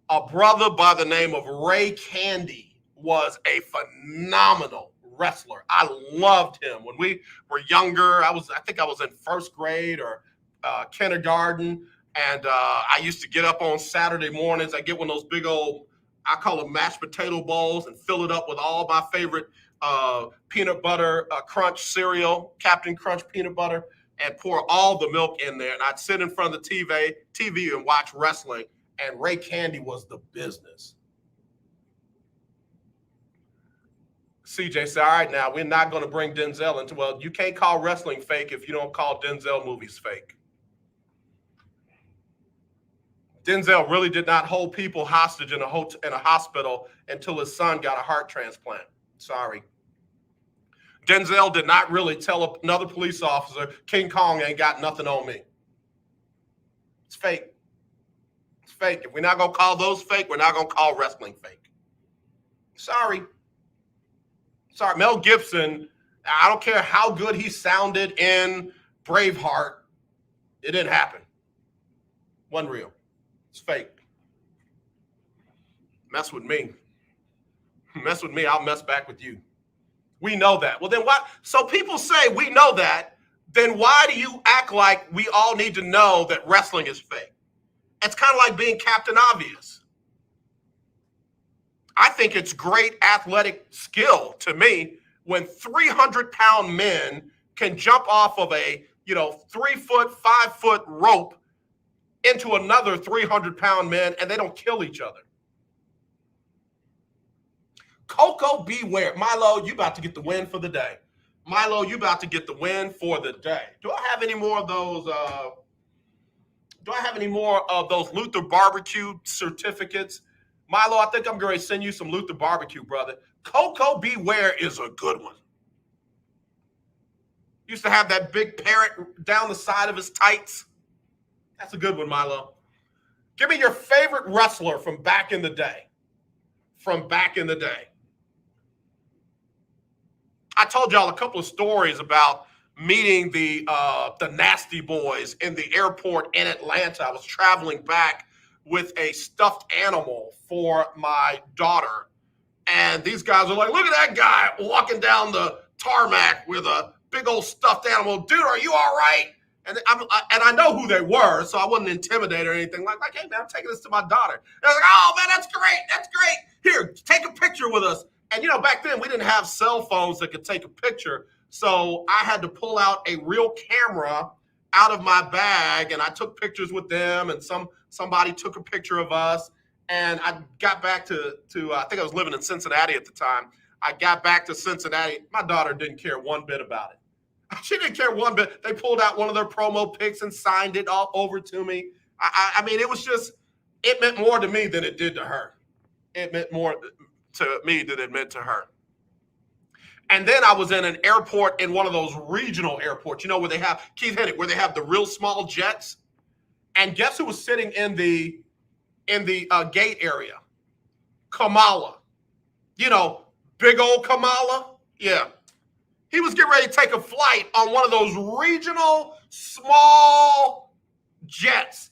A brother by the name of Ray Candy was a phenomenal wrestler. I loved him. When we were younger, I think I was in first grade or kindergarten, and I used to get up on Saturday mornings. I get one of those big old, I call them mashed potato bowls, and fill it up with all my favorite peanut butter crunch cereal, Captain Crunch peanut butter, and pour all the milk in there. And I'd sit in front of the TV and watch wrestling, and Ray Candy was the business. CJ said, all right, now we're not going to bring Denzel into, well, you can't call wrestling fake if you don't call Denzel movies fake. Denzel really did not hold people hostage in a hospital until his son got a heart transplant. Sorry. Denzel did not really tell another police officer, King Kong ain't got nothing on me. It's fake. It's fake. If we're not going to call those fake, we're not going to call wrestling fake. Sorry. Mel Gibson, I don't care how good he sounded in Braveheart, it didn't happen. Wasn't real. It's fake. Mess with me. I'll mess back with you. We know that. Well, then what? So people say we know that. Then why do you act like we all need to know that wrestling is fake? It's kind of like being Captain Obvious. I think it's great athletic skill to me when 300-pound men can jump off of a 3-foot, 5-foot rope into another 300-pound man and they don't kill each other. Coco, beware. Milo, you about to get the win for the day. Do I have any more of those Luther barbecue certificates? Milo, I think I'm going to send you some Luther barbecue, brother. Coco Beware is a good one. Used to have that big parrot down the side of his tights. That's a good one, Milo. Give me your favorite wrestler from back in the day. I told y'all a couple of stories about meeting the Nasty Boys in the airport in Atlanta. I was traveling back with a stuffed animal for my daughter. And these guys are like, look at that guy walking down the tarmac with a big old stuffed animal. Dude, are you all right? And I know who they were, so I wasn't intimidated or anything. Like, hey, man, I'm taking this to my daughter. And I was like, oh, man, that's great. That's great. Here, take a picture with us. And, back then we didn't have cell phones that could take a picture. So I had to pull out a real camera out of my bag, and I took pictures with them, and somebody took a picture of us. And I got back to I think I was living in Cincinnati at the time. I got back to Cincinnati. My daughter didn't care one bit about it. She didn't care one bit. They pulled out one of their promo pics and signed it all over to me. I mean, it meant more to me than it did to her. It meant more to me than it meant to her. And then I was in an airport, in one of those regional airports, where they have, Keith hit it, where they have the real small jets. And guess who was sitting in the gate area? Kamala. Big old Kamala. Yeah. He was getting ready to take a flight on one of those regional small jets.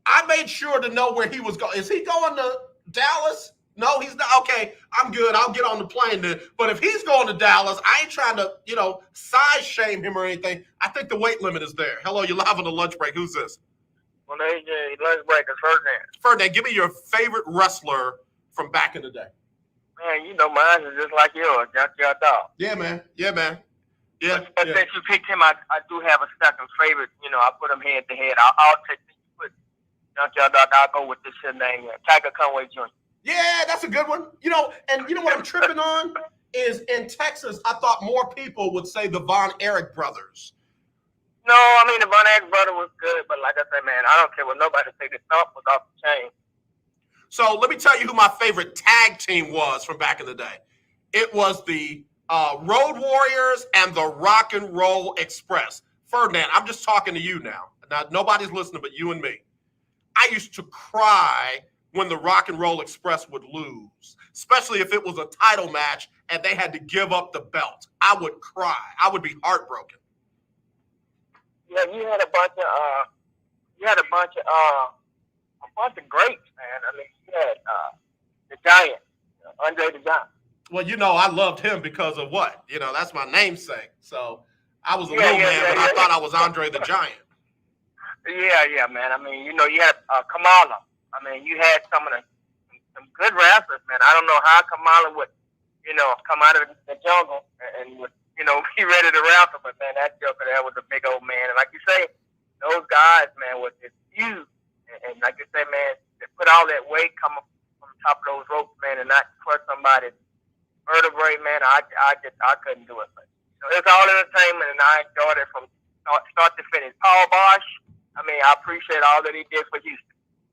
I made sure to know where he was going. Is he going to Dallas? No, he's not. Okay, I'm good. I'll get on the plane then. But if he's going to Dallas, I ain't trying to, size shame him or anything. I think the weight limit is there. Hello, you're live on the lunch break. Who's this?
Well, AJ, lunch break is Ferdinand.
Ferdinand, give me your favorite wrestler from back in the day.
Man, mine is just like yours, Junkyard Dog.
Yeah, man. Yeah.
But since you picked him, I do have a second favorite. I put him head to head. I'll take put Junkyard Dog. I'll go with this name, Tiger Conway Jr.
Yeah, that's a good one. And what I'm tripping on is in Texas, I thought more people would say the Von Erich brothers.
No, I mean, the Von Erich brother was good, but like I said, man, I don't care what nobody say. The thump was off the chain.
So let me tell you who my favorite tag team was from back in the day. It was the Road Warriors and the Rock and Roll Express. Ferdinand, I'm just talking to you now. Now, nobody's listening but you and me. I used to cry when the Rock and Roll Express would lose, especially if it was a title match and they had to give up the belt. I would cry. I would be heartbroken.
Yeah, you had a bunch of greats, man. I mean, you had the Giant, Andre the Giant.
Well, I loved him because of what? That's my namesake. So I was a little man, but I thought I was Andre the Giant.
Yeah, man. I mean, you had Kamala. I mean, you had some good wrestlers, man. I don't know how Kamala would, come out of the jungle and would, be ready to wrestle. But, man, that joker there was a big old man. And like you say, those guys, man, was just huge. And like you say, man, to put all that weight coming from the top of those ropes, man, and not crush somebody's vertebrae, man, I couldn't do it. But it's all entertainment, and I enjoyed it from start to finish. Paul Bosch, I mean, I appreciate all that he did for Houston.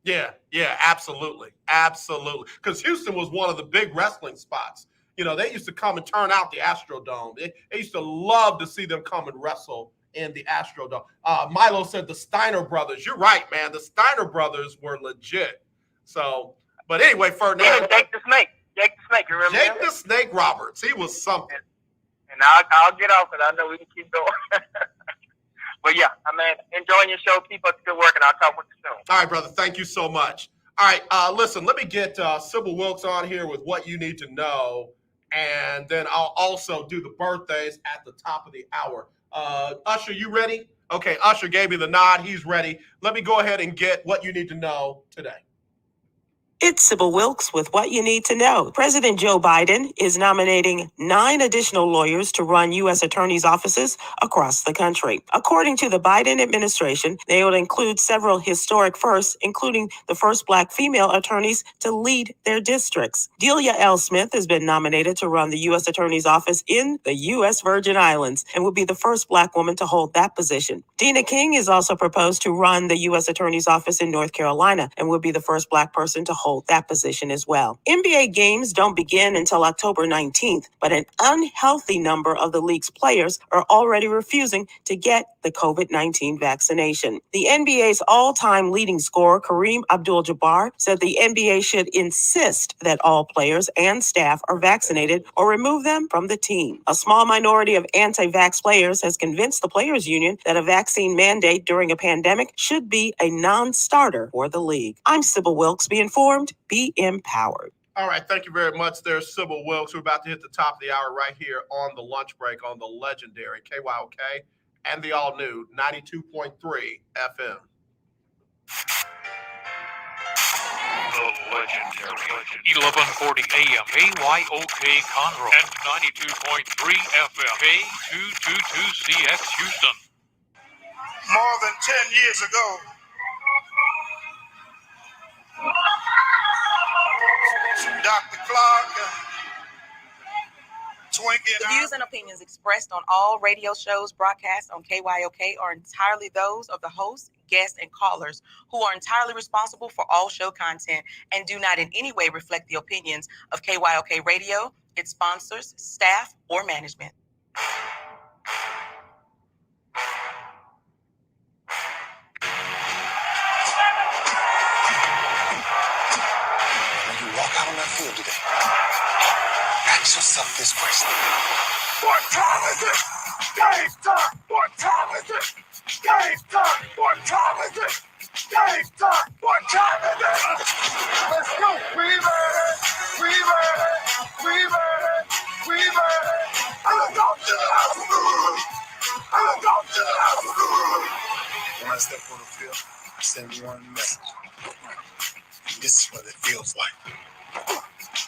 Yeah, absolutely. Because Houston was one of the big wrestling spots. They used to come and turn out the Astrodome. They used to love to see them come and wrestle in the Astrodome. Milo said the Steiner brothers. You're right, man. The Steiner brothers were legit. So, but anyway, Ferdinand.
Yeah, Jake the Snake, you remember
Jake the Snake Roberts. He was something.
And I'll get off because I know we can keep going. But yeah, I mean, enjoying your show. Keep up the good work, and I'll talk with you soon.
All right, brother. Thank you so much. All right, listen, let me get Sybil Wilkes on here with what you need to know, and then I'll also do the birthdays at the top of the hour. Usher, you ready? Okay, Usher gave me the nod. He's ready. Let me go ahead and get what you need to know today.
It's Sybil Wilkes with what you need to know. President Joe Biden is nominating 9 additional lawyers to run U.S. attorneys' offices across the country. According to the Biden administration, they will include several historic firsts, including the first Black female attorneys to lead their districts. Delia L. Smith has been nominated to run the U.S. attorney's office in the U.S. Virgin Islands and will be the first Black woman to hold that position. Dina King is also proposed to run the U.S. attorney's office in North Carolina and will be the first Black person to hold hold that position as well. NBA games don't begin until October 19th, but an unhealthy number of the league's players are already refusing to get the COVID-19 vaccination. The NBA's all-time leading scorer, Kareem Abdul-Jabbar, said the NBA should insist that all players and staff are vaccinated or remove them from the team. A small minority of anti-vax players has convinced the Players Union that a vaccine mandate during a pandemic should be a non-starter for the league. I'm Sybil Wilkes. Be informed, be empowered.
All right, thank you very much. There's Sybil Wilkes. We're about to hit the top of the hour right here on the lunch break on the legendary KYOK and the all-new 92.3 FM.
The legendary 1140 AM KYOK Conroe and 92.3 FM K222CX Houston.
More than 10 years ago, Dr. Clark, Twinkie, and
The views and opinions expressed on all radio shows broadcast on KYOK are entirely those of the hosts, guests, and callers who are entirely responsible for all show content and do not in any way reflect the opinions of KYOK Radio, its sponsors, staff, or management.
when you walk out on that field today, ask yourself this question. What time is it? Game time! What time is it? Game time! What time is it? Game time! What time is it? Let's go! We ready! We ready! We ready! We ready! I'm going to the house! I'm going to the house! When I step on the field, I send one message. This is what it feels like.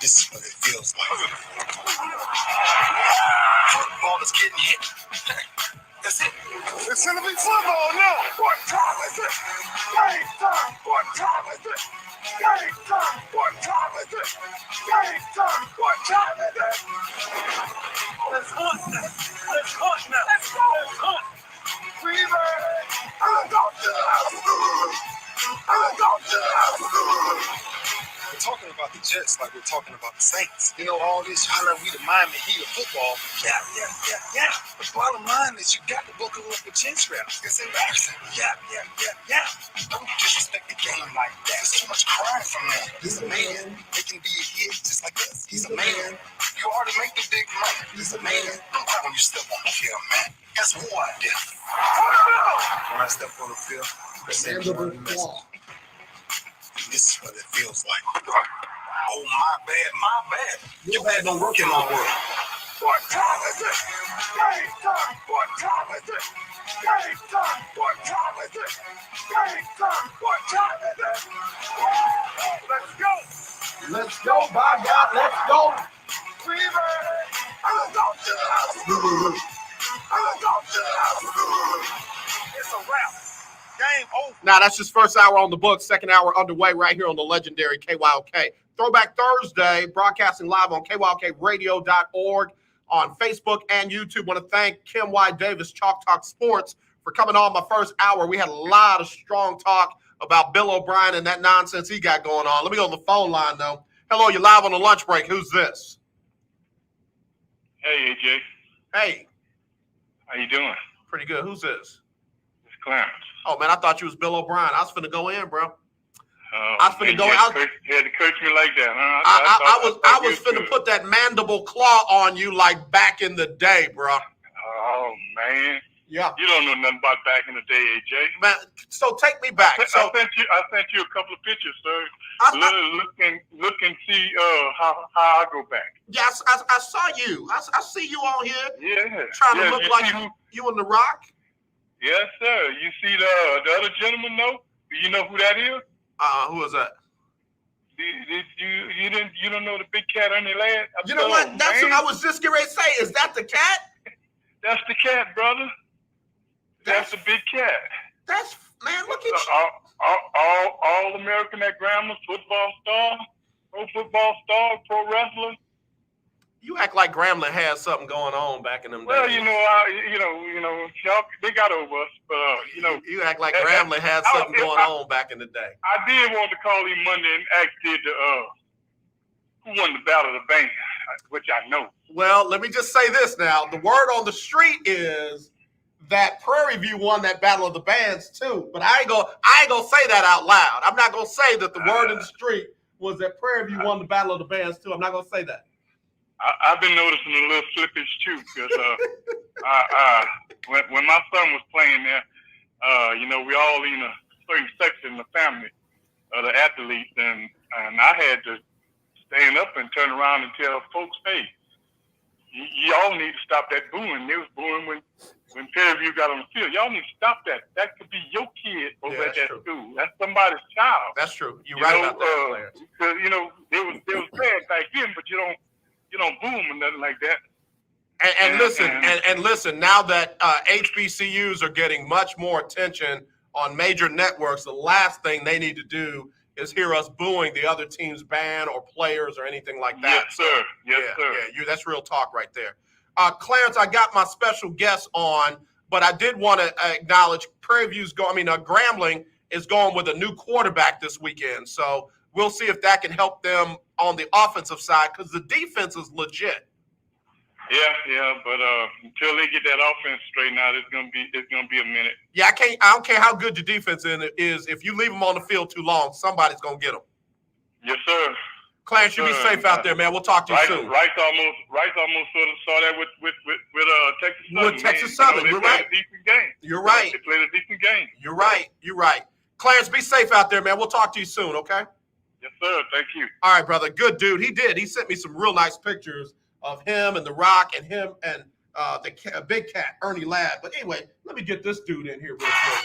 This is what it feels like. Football is getting hit. That's it. It's gonna be football now. What time is it? Game time. What time is it? Game time. What time is it? Game time. What time is it? Let's hunt now. Let's hunt now. Let's go. Let's hunt. We ready? I'm going to the house. I'm going to the house. We're talking about the Jets like we're talking about the Saints. You know, all this, how we the Miami Heat of football. Yeah. The bottom line is you got to buckle up with chin straps. It's embarrassing. Yeah. Don't disrespect the game like that. There's too much crying from them. He's a man. They can be a hit just like us. He's a man. You already make the big money. He's a man. Don't cry when you step on the field, man. That's who I did. When I step on the field, I send you one message. This is what it feels like. Oh, my bad. Your bad don't work in my world. What time is it? Game time. What time is it? Game time. What time is it? Game time. What time is it? Let's go. Let's go, by God. Let's go. We ready? I'm going to the house. I'm going to the house. It's a wrap. Game over.
Now, that's just first hour on the books, second hour underway right here on the legendary KYOK. Throwback Thursday, broadcasting live on KYOKradio.org on Facebook and YouTube. Want to thank Kim Y. Davis, Chalk Talk Sports, for coming on my first hour. We had a lot of strong talk about Bill O'Brien and that nonsense he got going on. Let me go on the phone line, though. Hello, you're live on the lunch break. Who's this?
Hey, AJ.
Hey.
How you doing?
Pretty good. Who's this?
It's Clarence.
Oh, man, I thought you was Bill O'Brien. I was finna go in, bro.
I
was finna go out.
You had to coach me like that, huh?
I was finna put that mandible claw on you like back in the day, bro.
Oh, man.
Yeah.
You don't know nothing about back in the day, AJ.
Man, so take me back.
I sent you a couple of pictures, sir. Look and see how I go back.
Yes, I saw you. I see you on here.
Yeah.
Trying to look like you in The Rock.
Yes, sir. You see the other gentleman, though? Do you know who that is?
Who is that?
You don't know the big cat on your leg?
You know what? That's what I was just getting ready to say. Is that the cat?
That's the cat, brother. That's the big cat.
That's, man, look at you.
All American at Grandma's, football star, pro football star, pro wrestler.
You act like Grambling had something going on back in them
Well,
days.
y'all, they got over us, but
you act like Grambling had something going on back in the day.
I did want to call him Monday and ask who won the Battle of the Band, which I know.
Well, let me just say this now. The word on the street is that Prairie View won that Battle of the Bands too. But I ain't gonna say that out loud. I'm not gonna say that the word in the street was that Prairie View won the Battle of the Bands too. I'm not gonna say that.
I've been noticing a little slippage too, because when my son was playing there, we all in a certain section of the family of the athletes, and I had to stand up and turn around and tell folks, hey, y'all need to stop that booing. They was booing when Prairie View got on the field. Y'all need to stop that. That could be your kid over at that school. That's somebody's child.
That's true. You're right about that.
Because they was bad back then, but you don't boom or nothing like that.
And listen. Now that HBCUs are getting much more attention on major networks, the last thing they need to do is hear us booing the other team's band or players or anything like that.
Yes, sir. Yes, sir.
Yeah, that's real talk right there. Clarence, I got my special guest on, but I did want to acknowledge Grambling is going with a new quarterback this weekend. So we'll see if that can help them on the offensive side, because the defense is legit.
Yeah, but until they get that offense straightened out, it's gonna be a minute.
Yeah, I don't care how good your defense is. If you leave them on the field too long, somebody's gonna get them.
Yes, sir.
Clarence, you be safe out there, man. We'll talk to you soon.
Rice almost sort of saw that with Texas Southern.
With Texas Southern, you're right.
They played a decent game.
You're right.
They played a decent game.
You're right. Clarence, be safe out there, man. We'll talk to you soon, okay?
Yes, sir. Thank you.
All right, brother. Good dude. He did. He sent me some real nice pictures of him and The Rock and him and the big cat, Ernie Ladd. But anyway, let me get this dude in here real quick.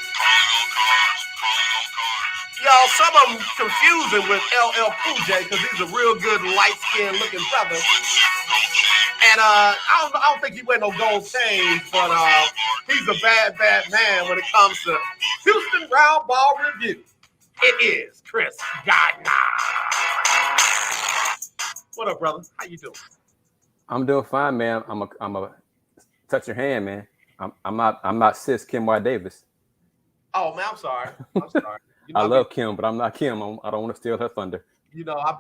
Y'all, some of them confusing with LL Cool J because he's a real good light-skinned looking brother. And I don't think he wear no gold chains, but he's a bad man when it comes to Houston Roundball Review. It is Kris Gardner. What up, brother? How you doing?
I'm doing fine, man. I'm a touch your hand, man. I'm not sis Kim Y Davis.
Oh man, I'm sorry.
I love Kim, but I'm not Kim. I don't want to steal her thunder.
I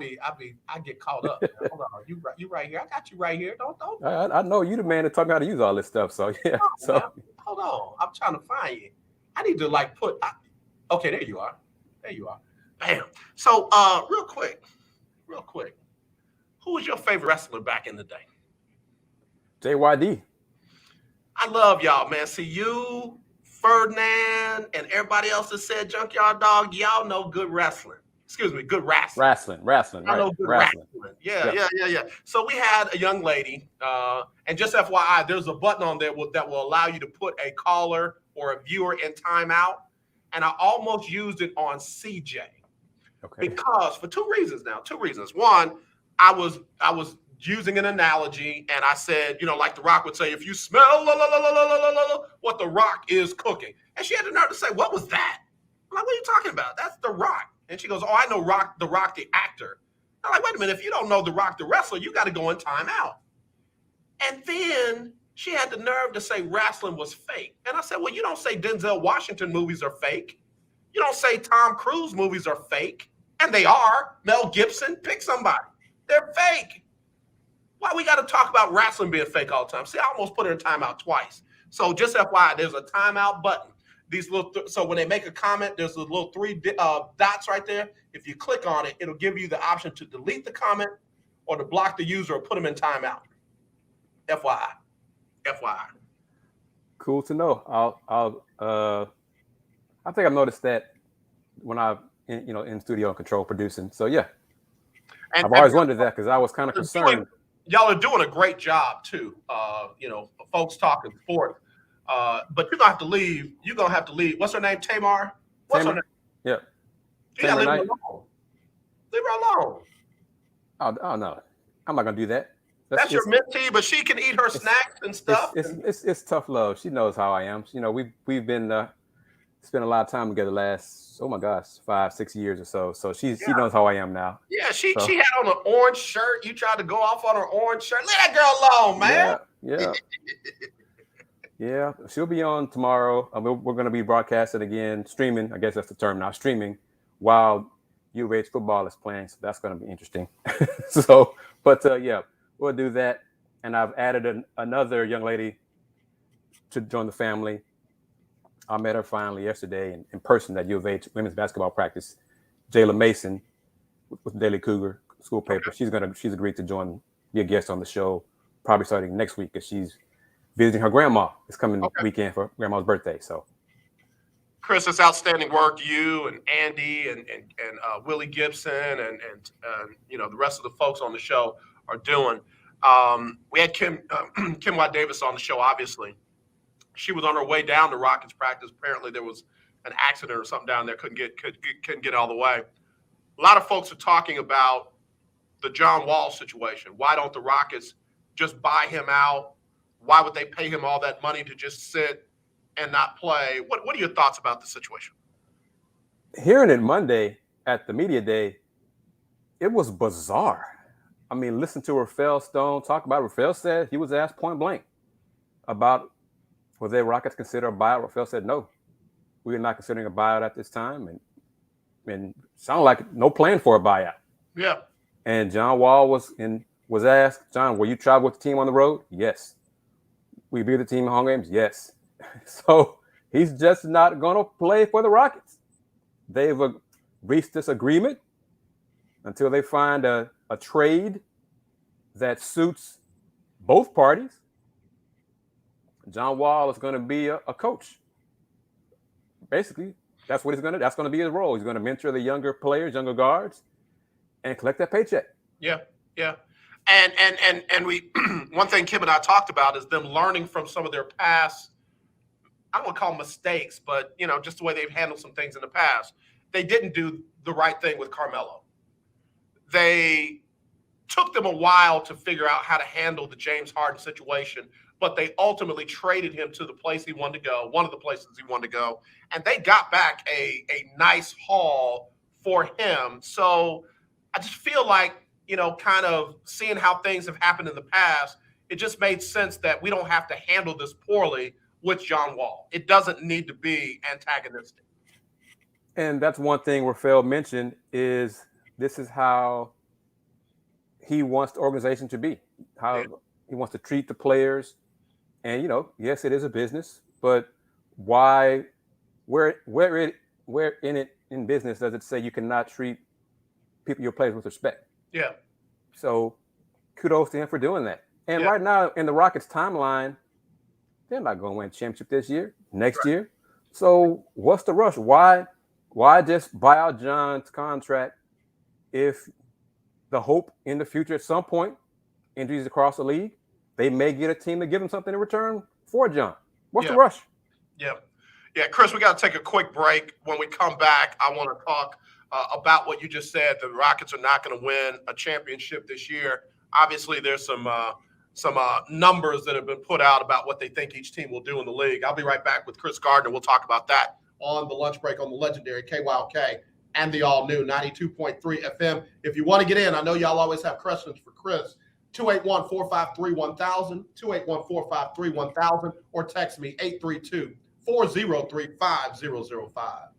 get caught up. Hold on, you right here. I got you right here. Don't.
I know you the man that taught me how to use all this stuff. So yeah.
Man. Hold on. I'm trying to find you. I need to okay, there you are. Bam. So real quick. Who was your favorite wrestler back in the day?
JYD.
I love y'all, man. See, you, Ferdinand, and everybody else that said Junkyard Dog, y'all know good wrestling. Excuse me, good wrestling.
Wrestling,
I know
right.
good wrestling. Yeah. So we had a young lady, and just FYI, there's a button on there that will allow you to put a caller or a viewer in timeout, and I almost used it on CJ.
Okay.
Because for two reasons. One, I was using an analogy, and I said, like The Rock would say, if you smell what The Rock is cooking. And she had the nerve to say, what was that? I'm like, what are you talking about? That's The Rock. And she goes, oh, I know The Rock, the actor. I'm like, wait a minute, if you don't know The Rock, the wrestler, you got to go in timeout. And then she had the nerve to say wrestling was fake. And I said, well, you don't say Denzel Washington movies are fake. You don't say Tom Cruise movies are fake. And they are. Mel Gibson, pick somebody. They're fake. Why we got to talk about wrestling being fake all the time? See, I almost put her in timeout twice. So just FYI, there's a timeout button. These little so when they make a comment, there's a little three dots right there. If you click on it, it'll give you the option to delete the comment or to block the user or put them in timeout. FYI.
Cool to know. I think I've noticed that when I'm in studio and control producing. So yeah. I've always wondered that because I was kind of concerned.
Y'all are doing a great job too. Folks talking sports. But you're gonna have to leave. You're gonna have to leave. What's her name? Tamar? What's her name?
Yeah.
Yeah, leave her alone. Leave her alone.
Oh no. I'm not gonna do that.
That's your mentee, but she can eat her snacks and stuff.
It's tough love. She knows how I am. We've been spent a lot of time together last, 5-6 years or so. So she knows how I am now.
Yeah, she had on an orange shirt. You tried to go off on her orange shirt. Leave that girl alone, man.
Yeah. She'll be on tomorrow. We're going to be broadcasting again, streaming. I guess that's the term now, streaming, while U of H football is playing. So that's going to be interesting. We'll do that. And I've added another young lady to join the family. I met her finally yesterday in person at U of H women's basketball practice. Jayla Mason with Daily Cougar school paper. Okay. She's agreed to be a guest on the show, probably starting next week because she's visiting her grandma. It's coming weekend for grandma's birthday. So,
Kris, it's outstanding work you and Andy and Willie Gibson and the rest of the folks on the show are doing. We had Kim Watt Davis on the show. Obviously, she was on her way down to Rockets practice. Apparently, there was an accident or something down there. Couldn't get all the way. A lot of folks are talking about the John Wall situation. Why don't the Rockets just buy him out? Why would they pay him all that money to just sit and not play? What are your thoughts about the situation?
Hearing it Monday at the media day, it was bizarre. I mean, listen to Rafael Stone talk about it. Rafael said he was asked point blank about whether the Rockets consider a buyout. Rafael said, no, we are not considering a buyout at this time. And sounded like no plan for a buyout.
Yeah.
And John Wall was asked, John, will you travel with the team on the road? Yes. Will you be with the team in home games? Yes. So he's just not going to play for the Rockets. They've reached this agreement until they find a trade that suits both parties. John Wall is going to be a coach. Basically, that's going to be his role. He's going to mentor the younger players, younger guards, and collect that paycheck.
Yeah. And we one thing Kim and I talked about is them learning from some of their past, I don't want to call them mistakes, but just the way they've handled some things in the past. They didn't do the right thing with Carmelo. They took them a while to figure out how to handle the James Harden situation, but they ultimately traded him to the place he wanted to go, one of the places he wanted to go, and they got back a nice haul for him. So I just feel like, kind of seeing how things have happened in the past, it just made sense that we don't have to handle this poorly with John Wall. It doesn't need to be antagonistic.
And that's one thing Rafael mentioned is this is how he wants the organization to be, how he wants to treat the players. And, yes, it is a business, but where in business does it say you cannot treat your players with respect?
Yeah.
So kudos to him for doing that. And right now in the Rockets timeline, they're not going to win a championship this year, next year. So what's the rush? Why just buy out John's contract if the hope in the future at some point, injuries across the league, they may get a team to give him something in return for John? What's the rush?
Yeah, Kris, we got to take a quick break. When we come back, I want to talk about what you just said. The Rockets are not going to win a championship this year. Obviously, there's some numbers that have been put out about what they think each team will do in the league. I'll be right back with Kris Gardner. We'll talk about that on the lunch break on the legendary KYOK and the all-new 92.3 FM. If you want to get in, I know y'all always have questions for Kris. 281-453-1000, 281-453-1000, or text me 832-403-5005.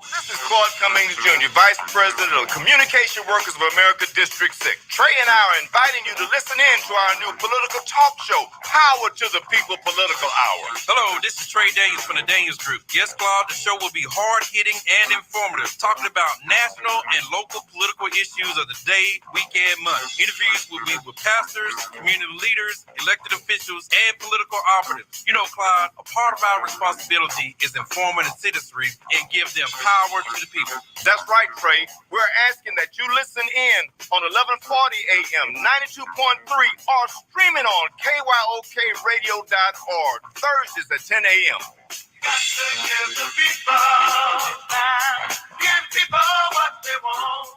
This is Claude Cummings Jr., Vice President of the Communication Workers of America District 6. Trey and I are inviting you to listen in to our new political talk show, Power to the People Political Hour.
Hello, this is Trey Daniels from the Daniels Group. Yes, Claude, the show will be hard-hitting and informative, talking about national and local political issues of the day, week, and month. Interviews will be with pastors, community leaders, elected officials, and political operatives. Claude, a part of our responsibility is informing the citizenry and give them power to the people.
That's right, Trey. We're asking that you listen in on 1140 AM, 92.3, or streaming on KYOKradio.org, Thursdays at 10 a.m.
Give the people what they want.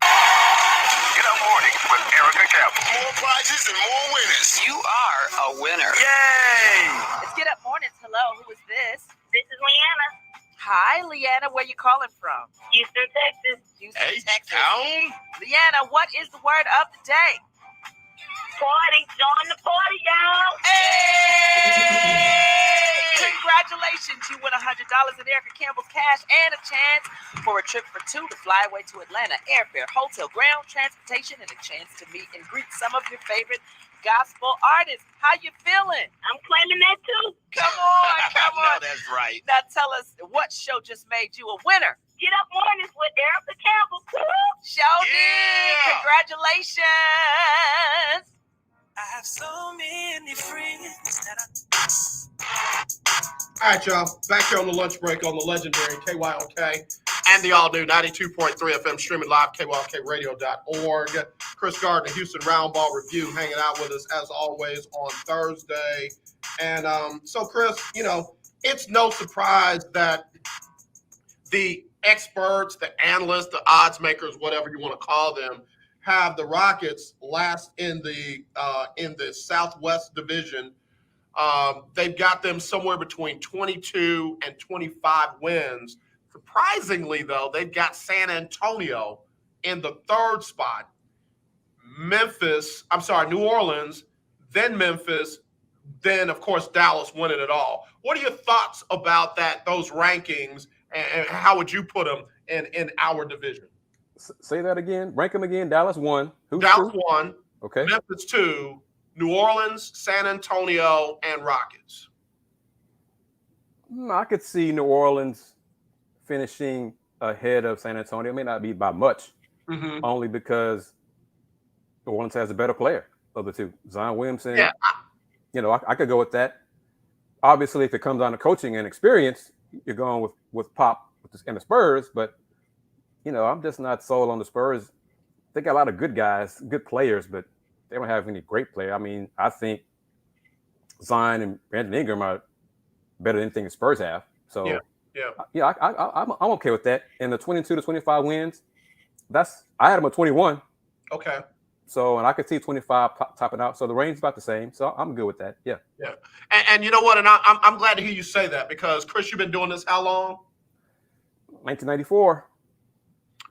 Get up mornings with Erica Campbell.
More prizes and more winners.
You are a winner.
Yay!
It's Get Up Mornings. Hello,
Hi, Leanna. Where you calling from?
Houston, Texas.
Houston, Texas. Leanna, what is the word of the day?
Party. Join the party, y'all.
Hey! Congratulations. You won $100 in Erica Campbell's cash and a chance for a trip for two to fly away to Atlanta. Airfare, hotel, ground transportation, and a chance to meet and greet some of your favorite gospel artists. How you feeling?
I'm claiming that too.
Come on, come on.
No, that's right.
Now tell us, what show just made you a winner?
Get Up Mornings with Erica Campbell.
Show did. Congratulations.
I have so many friends that
All right, y'all. Back here on the lunch break on the legendary KYOK and the all-new 92.3 FM streaming live, KYOKradio.org. Kris Gardner, Houston Roundball Review, hanging out with us as always on Thursday. And so, Kris, it's no surprise that the experts, the analysts, the odds makers, whatever you want to call them, have the Rockets last in the Southwest Division. They've got them somewhere between 22 and 25 wins. Surprisingly, though, they've got San Antonio in the third spot. New Orleans, then Memphis, then, of course, Dallas winning it all. What are your thoughts about those rankings, and how would you put them in our division?
Say that again. Rank them again. Dallas 1.
Dallas 1.
Okay.
Memphis 2. New Orleans, San Antonio, and Rockets.
I could see New Orleans finishing ahead of San Antonio. It may not be by much, only because New Orleans has a better player of the two. Zion Williamson.
Yeah.
I could go with that. Obviously, if it comes down to coaching and experience, you're going with Pop and the Spurs. But, I'm just not sold on the Spurs. They got a lot of good guys, good players, but they don't have any great player. I mean, I think Zion and Brandon Ingram are better than anything the Spurs have. So, I'm okay with that. And the 22 to 25 wins, I had them at 21.
Okay.
So, and I could see 25 topping out. So the range is about the same. So I'm good with that. Yeah.
Yeah. And you know what? And I'm glad to hear you say that, because, Kris, you've been doing this how long?
1994.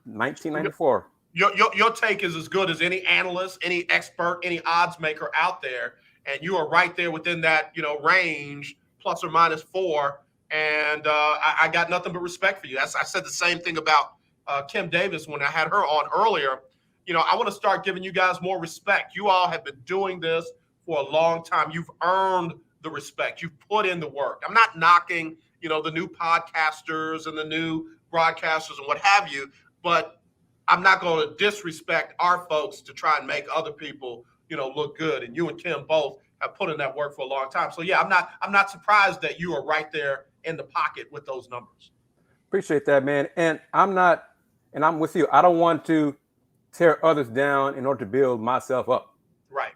1994.
Your take is as good as any analyst, any expert, any odds maker out there, and you are right there within that range, plus or minus 4. And I got nothing but respect for you. I said the same thing about Kim Davis when I had her on earlier. I want to start giving you guys more respect. You all have been doing this for a long time. You've earned the respect. You've put in the work. I'm not knocking the new podcasters and the new broadcasters and what have you, but I'm not going to disrespect our folks to try and make other people, look good. And you and Kim both have put in that work for a long time. So yeah, I'm not surprised that you are right there in the pocket with those numbers.
Appreciate that, man. And I'm with you. I don't want to tear others down in order to build myself up.
Right.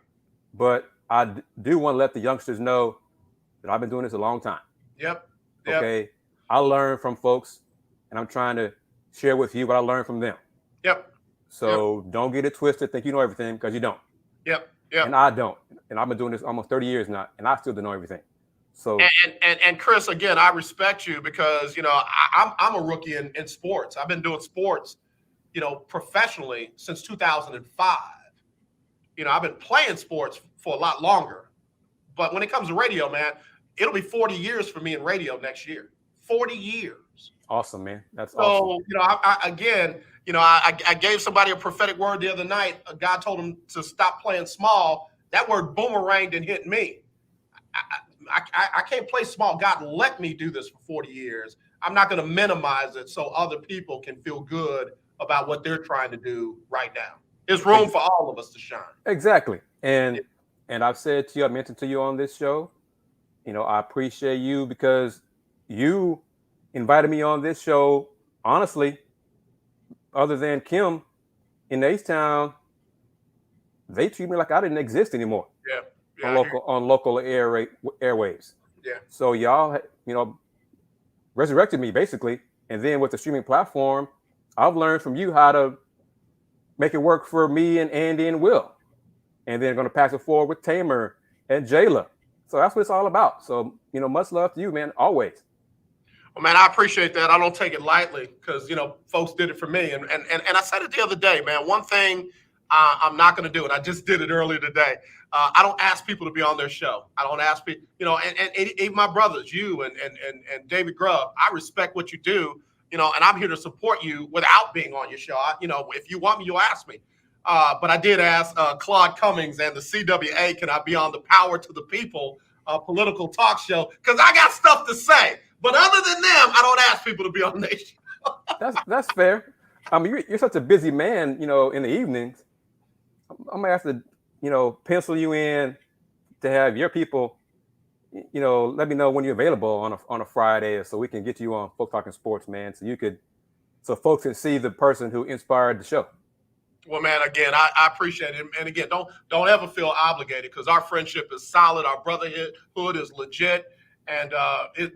But I do want to let the youngsters know that I've been doing this a long time.
Yep.
Okay. I learn from folks, and I'm trying to share with you what I learned from them.
Yep.
So don't get it twisted. Think you know everything, because you don't.
Yep.
And I don't. And I've been doing this almost 30 years now, and I still don't know everything. So
and Kris, again, I respect you because I'm a rookie in sports. I've been doing sports, professionally since 2005. I've been playing sports for a lot longer. But when it comes to radio, man, it'll be 40 years for me in radio next year. 40 years.
Awesome, man. That's
so,
awesome.
I gave somebody a prophetic word the other night. A guy told him to stop playing small. That word boomeranged and hit me. I can't play small. God let me do this for 40 years. I'm not going to minimize it so other people can feel good about what they're trying to do right now. There's room for all of us to shine.
Exactly. And I've said to you, I mentioned to you on this show, I appreciate you because you invited me on this show. Honestly, other than Kim in H-Town, they treat me like I didn't exist anymore.
Yeah.
On local airwaves.
Yeah.
So y'all, resurrected me basically, and then with the streaming platform, I've learned from you how to make it work for me and Andy and Will, and then going to pass it forward with Tamer and Jayla. So that's what it's all about. So much love to you, man, always.
Well, man, I appreciate that. I don't take it lightly because, folks did it for me. And I said it the other day, man. One thing I'm not going to do, and I just did it earlier today. I don't ask people to be on their show. I don't ask people, and even my brothers, you and David Grubb, I respect what you do, and I'm here to support you without being on your show. If you want me, you'll ask me. But I did ask Claude Cummings and the CWA, can I be on the Power to the People political talk show? Because I got stuff to say. But other than them, I don't ask people to be on their show.
That's fair. I mean, you're such a busy man, in the evenings. I'm gonna have to, pencil you in to have your people, let me know when you're available on a Friday, so we can get you on Folk Talking Sports, man. So folks can see the person who inspired the show.
Well, man, again, I appreciate it. And again, don't ever feel obligated, because our friendship is solid. Our brotherhood is legit. And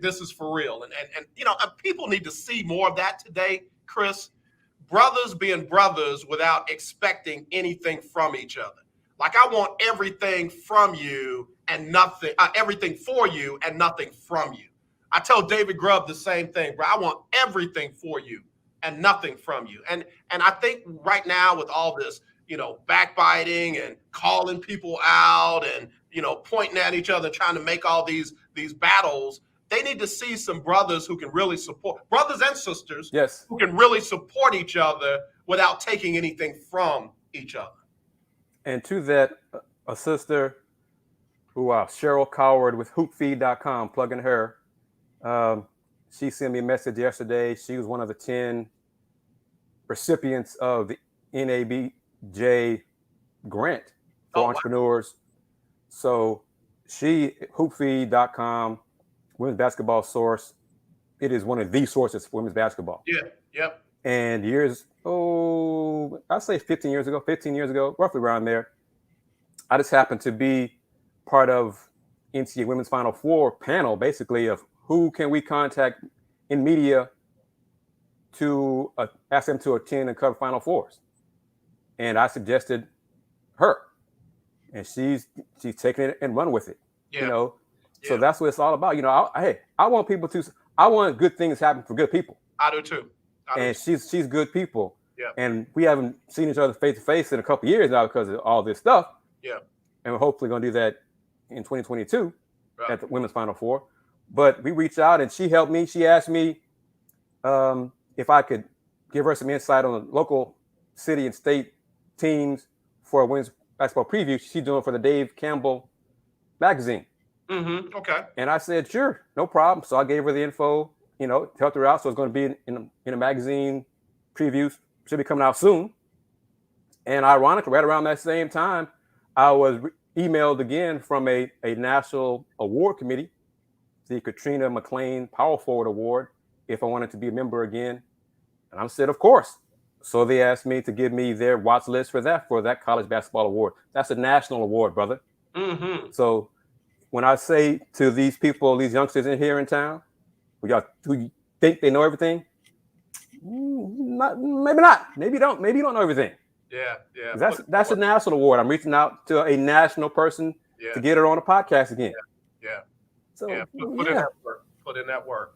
this is for real. And people need to see more of that today, Kris. Brothers being brothers without expecting anything from each other. Like, I want everything from you and nothing, everything for you and nothing from you. I tell David Grubb the same thing, bro. I want everything for you and nothing from you. And I think right now with all this, backbiting and calling people out and, pointing at each other, trying to make all these battles, they need to see some brothers who can really support, brothers and sisters,
yes,
who can really support each other without taking anything from each other.
And to that, a sister who, Cheryl Coward with hoopfeed.com, plugging her, she sent me a message yesterday. She was one of the 10 recipients of the NABJ grant for entrepreneurs. Wow. So she, hoopfeed.com, women's basketball source. It is one of the sources for women's basketball.
Yeah, yep.
And I'd say 15 years ago, roughly around there, I just happened to be part of NCAA Women's Final Four panel, basically, of who can we contact in media to ask them to attend and cover Final Fours. And I suggested her. And she's taking it and run with it. Yeah. So that's what it's all about. I want people I want good things to happen for good people.
I do too.
She's good people.
Yeah.
And we haven't seen each other face to face in a couple of years now because of all this stuff.
Yeah.
And we're hopefully going to do that in 2022 at the Women's Final Four. But we reached out and she helped me. She asked me if I could give her some insight on the local city and state teams for a women's basketball preview she's doing for the Dave Campbell magazine.
Mm-hmm. Okay.
And I said, sure, no problem. So I gave her the info, helped her out. So it's going to be in a magazine previews. Should be coming out soon. And ironically, right around that same time, I was emailed again from a national award committee, the Katrina McLean Power Forward Award, if I wanted to be a member again. And I said, of course. So they asked me to give me their watch list for that college basketball award. That's a national award, brother.
Mm-hmm.
So when I say to these people, these youngsters in here in town, who think they know everything, maybe not. Maybe you don't know everything.
Yeah.
That's a national award. I'm reaching out to a national person to get her on a podcast again.
Yeah.
So
put in that work.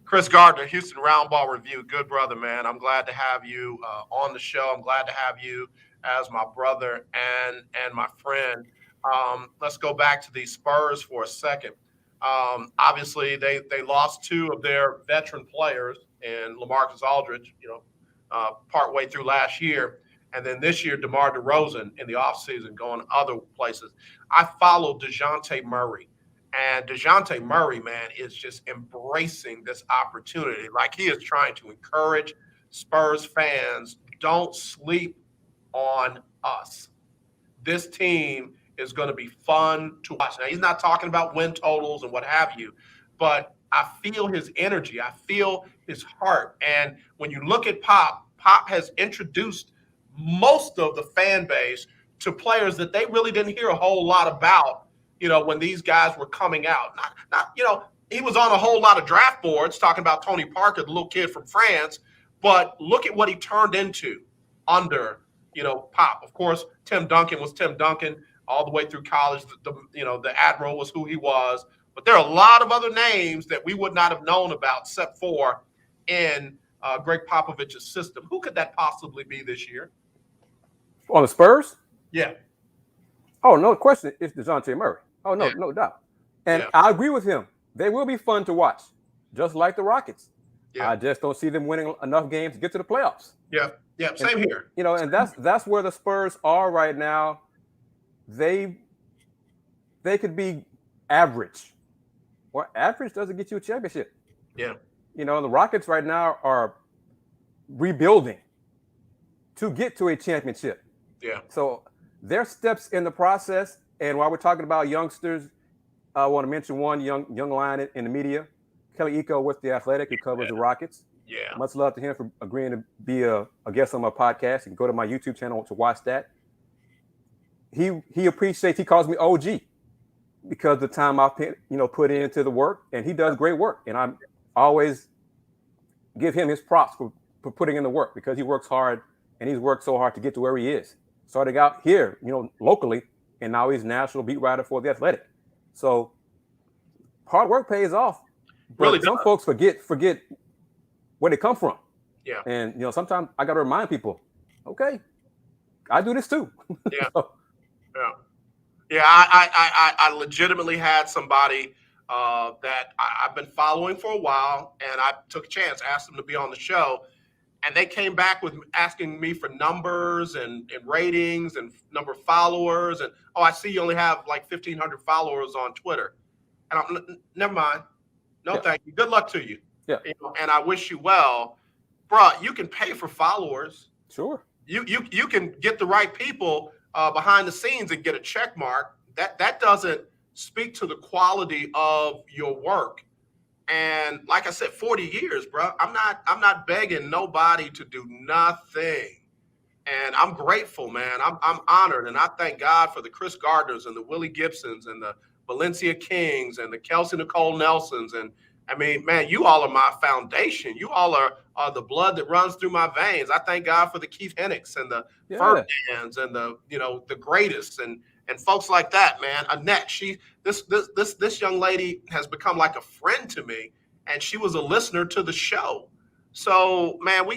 Kris Gardner, Houston Roundball Review. Good brother, man. I'm glad to have you on the show. I'm glad to have you as my brother and my friend. Let's go back to the Spurs for a second. Obviously, they lost two of their veteran players in LaMarcus Aldridge, partway through last year. And then this year, DeMar DeRozan in the offseason going other places. I followed DeJounte Murray. And DeJounte Murray, man, is just embracing this opportunity. Like, he is trying to encourage Spurs fans, don't sleep on us. This team is going to be fun to watch. Now, he's not talking about win totals and what have you, but I feel his energy. I feel his heart. And when you look at Pop has introduced most of the fan base to players that they really didn't hear a whole lot about, when these guys were coming out. He was on a whole lot of draft boards talking about Tony Parker, the little kid from France, but look at what he turned into under, Pop. Of course, Tim Duncan was Tim Duncan all the way through college. The Admiral was who he was, But there are a lot of other names that we would not have known about except for in Greg Popovich's system. Who could that possibly be this year?
On the Spurs?
Yeah.
Oh, no question. It's DeJounte Murray. Oh, no, no doubt. And I agree with him. They will be fun to watch, just like the Rockets. I just don't see them winning enough games to get to the playoffs.
Yeah, same here.
You know, and that's where the Spurs are right now. They could be average. Well, average doesn't get you a championship.
Yeah.
You know, the Rockets right now are rebuilding to get to a championship.
Yeah.
So their steps in the process. And while we're talking about youngsters, I want to mention one young lion in the media, Kelly Eco with The Athletic, who covers the Rockets.
Yeah.
Much love to him for agreeing to be a guest on my podcast. You can go to my YouTube channel to watch that. He appreciates, he calls me OG because the time I've put into the work, and he does great work. And I always give him his props for putting in the work because he works hard, and he's worked so hard to get to where he is. Starting out here, locally, and now he's national beat writer for The Athletic. So hard work pays off. But
Really
some
does.
folks forget where they come from.
Yeah.
And sometimes I got to remind people, okay, I do this too.
Yeah. Yeah. I legitimately had somebody that I've been following for a while, and I took a chance, asked them to be on the show, and they came back with asking me for numbers and ratings and number of followers. And, I see you only have like 1,500 followers on Twitter. And I'm, never mind. No, thank you. Good luck to you.
Yeah.
And I wish you well. Bruh, you can pay for followers.
Sure.
You can get the right people behind the scenes and get a check mark. That doesn't speak to the quality of your work. And like I said, 40 years, bro. I'm not begging nobody to do nothing. And I'm grateful, man. I'm honored, and I thank God for the Kris Gardners and the Willie Gibsons and the Valencia Kings and the Kelsey Nicole Nelsons. And I mean, man, you all are my foundation. You all are the blood that runs through my veins. I thank God for the Keith Hennecks and the Ferdinands and the greatest and folks like that, man. Annette, this young lady has become like a friend to me, and she was a listener to the show. So, man,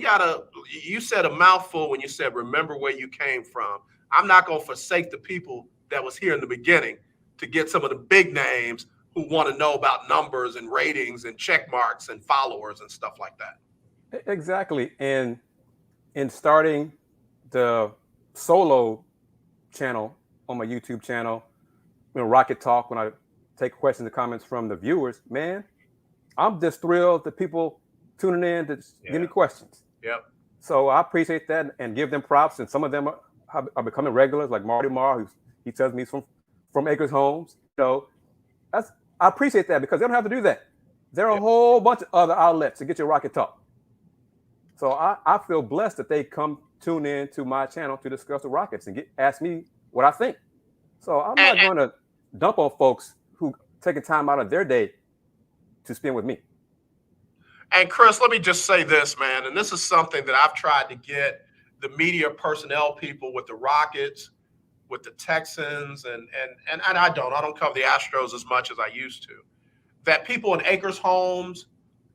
you said a mouthful when you said, remember where you came from. I'm not going to forsake the people that was here in the beginning to get some of the big names who want to know about numbers and ratings and check marks and followers and stuff like that.
Exactly. And in starting the solo channel on my YouTube channel, Rocket Talk, when I take questions and comments from the viewers, man, I'm just thrilled that people tuning in to give me questions.
Yep.
So I appreciate that and give them props. And some of them are becoming regulars, like Marty Marr, he tells me he's from Acres Homes. I appreciate that because they don't have to do that. There are a whole bunch of other outlets to get your Rocket Talk. So I feel blessed that they come tune in to my channel to discuss the Rockets and ask me what I think. So I'm not going to dump on folks who taking time out of their day to spend with me.
And Kris, let me just say this, man, and this is something that I've tried to get the media personnel people with the Rockets, with the Texans, and I don't cover the Astros as much as I used to. That people in Acres Homes,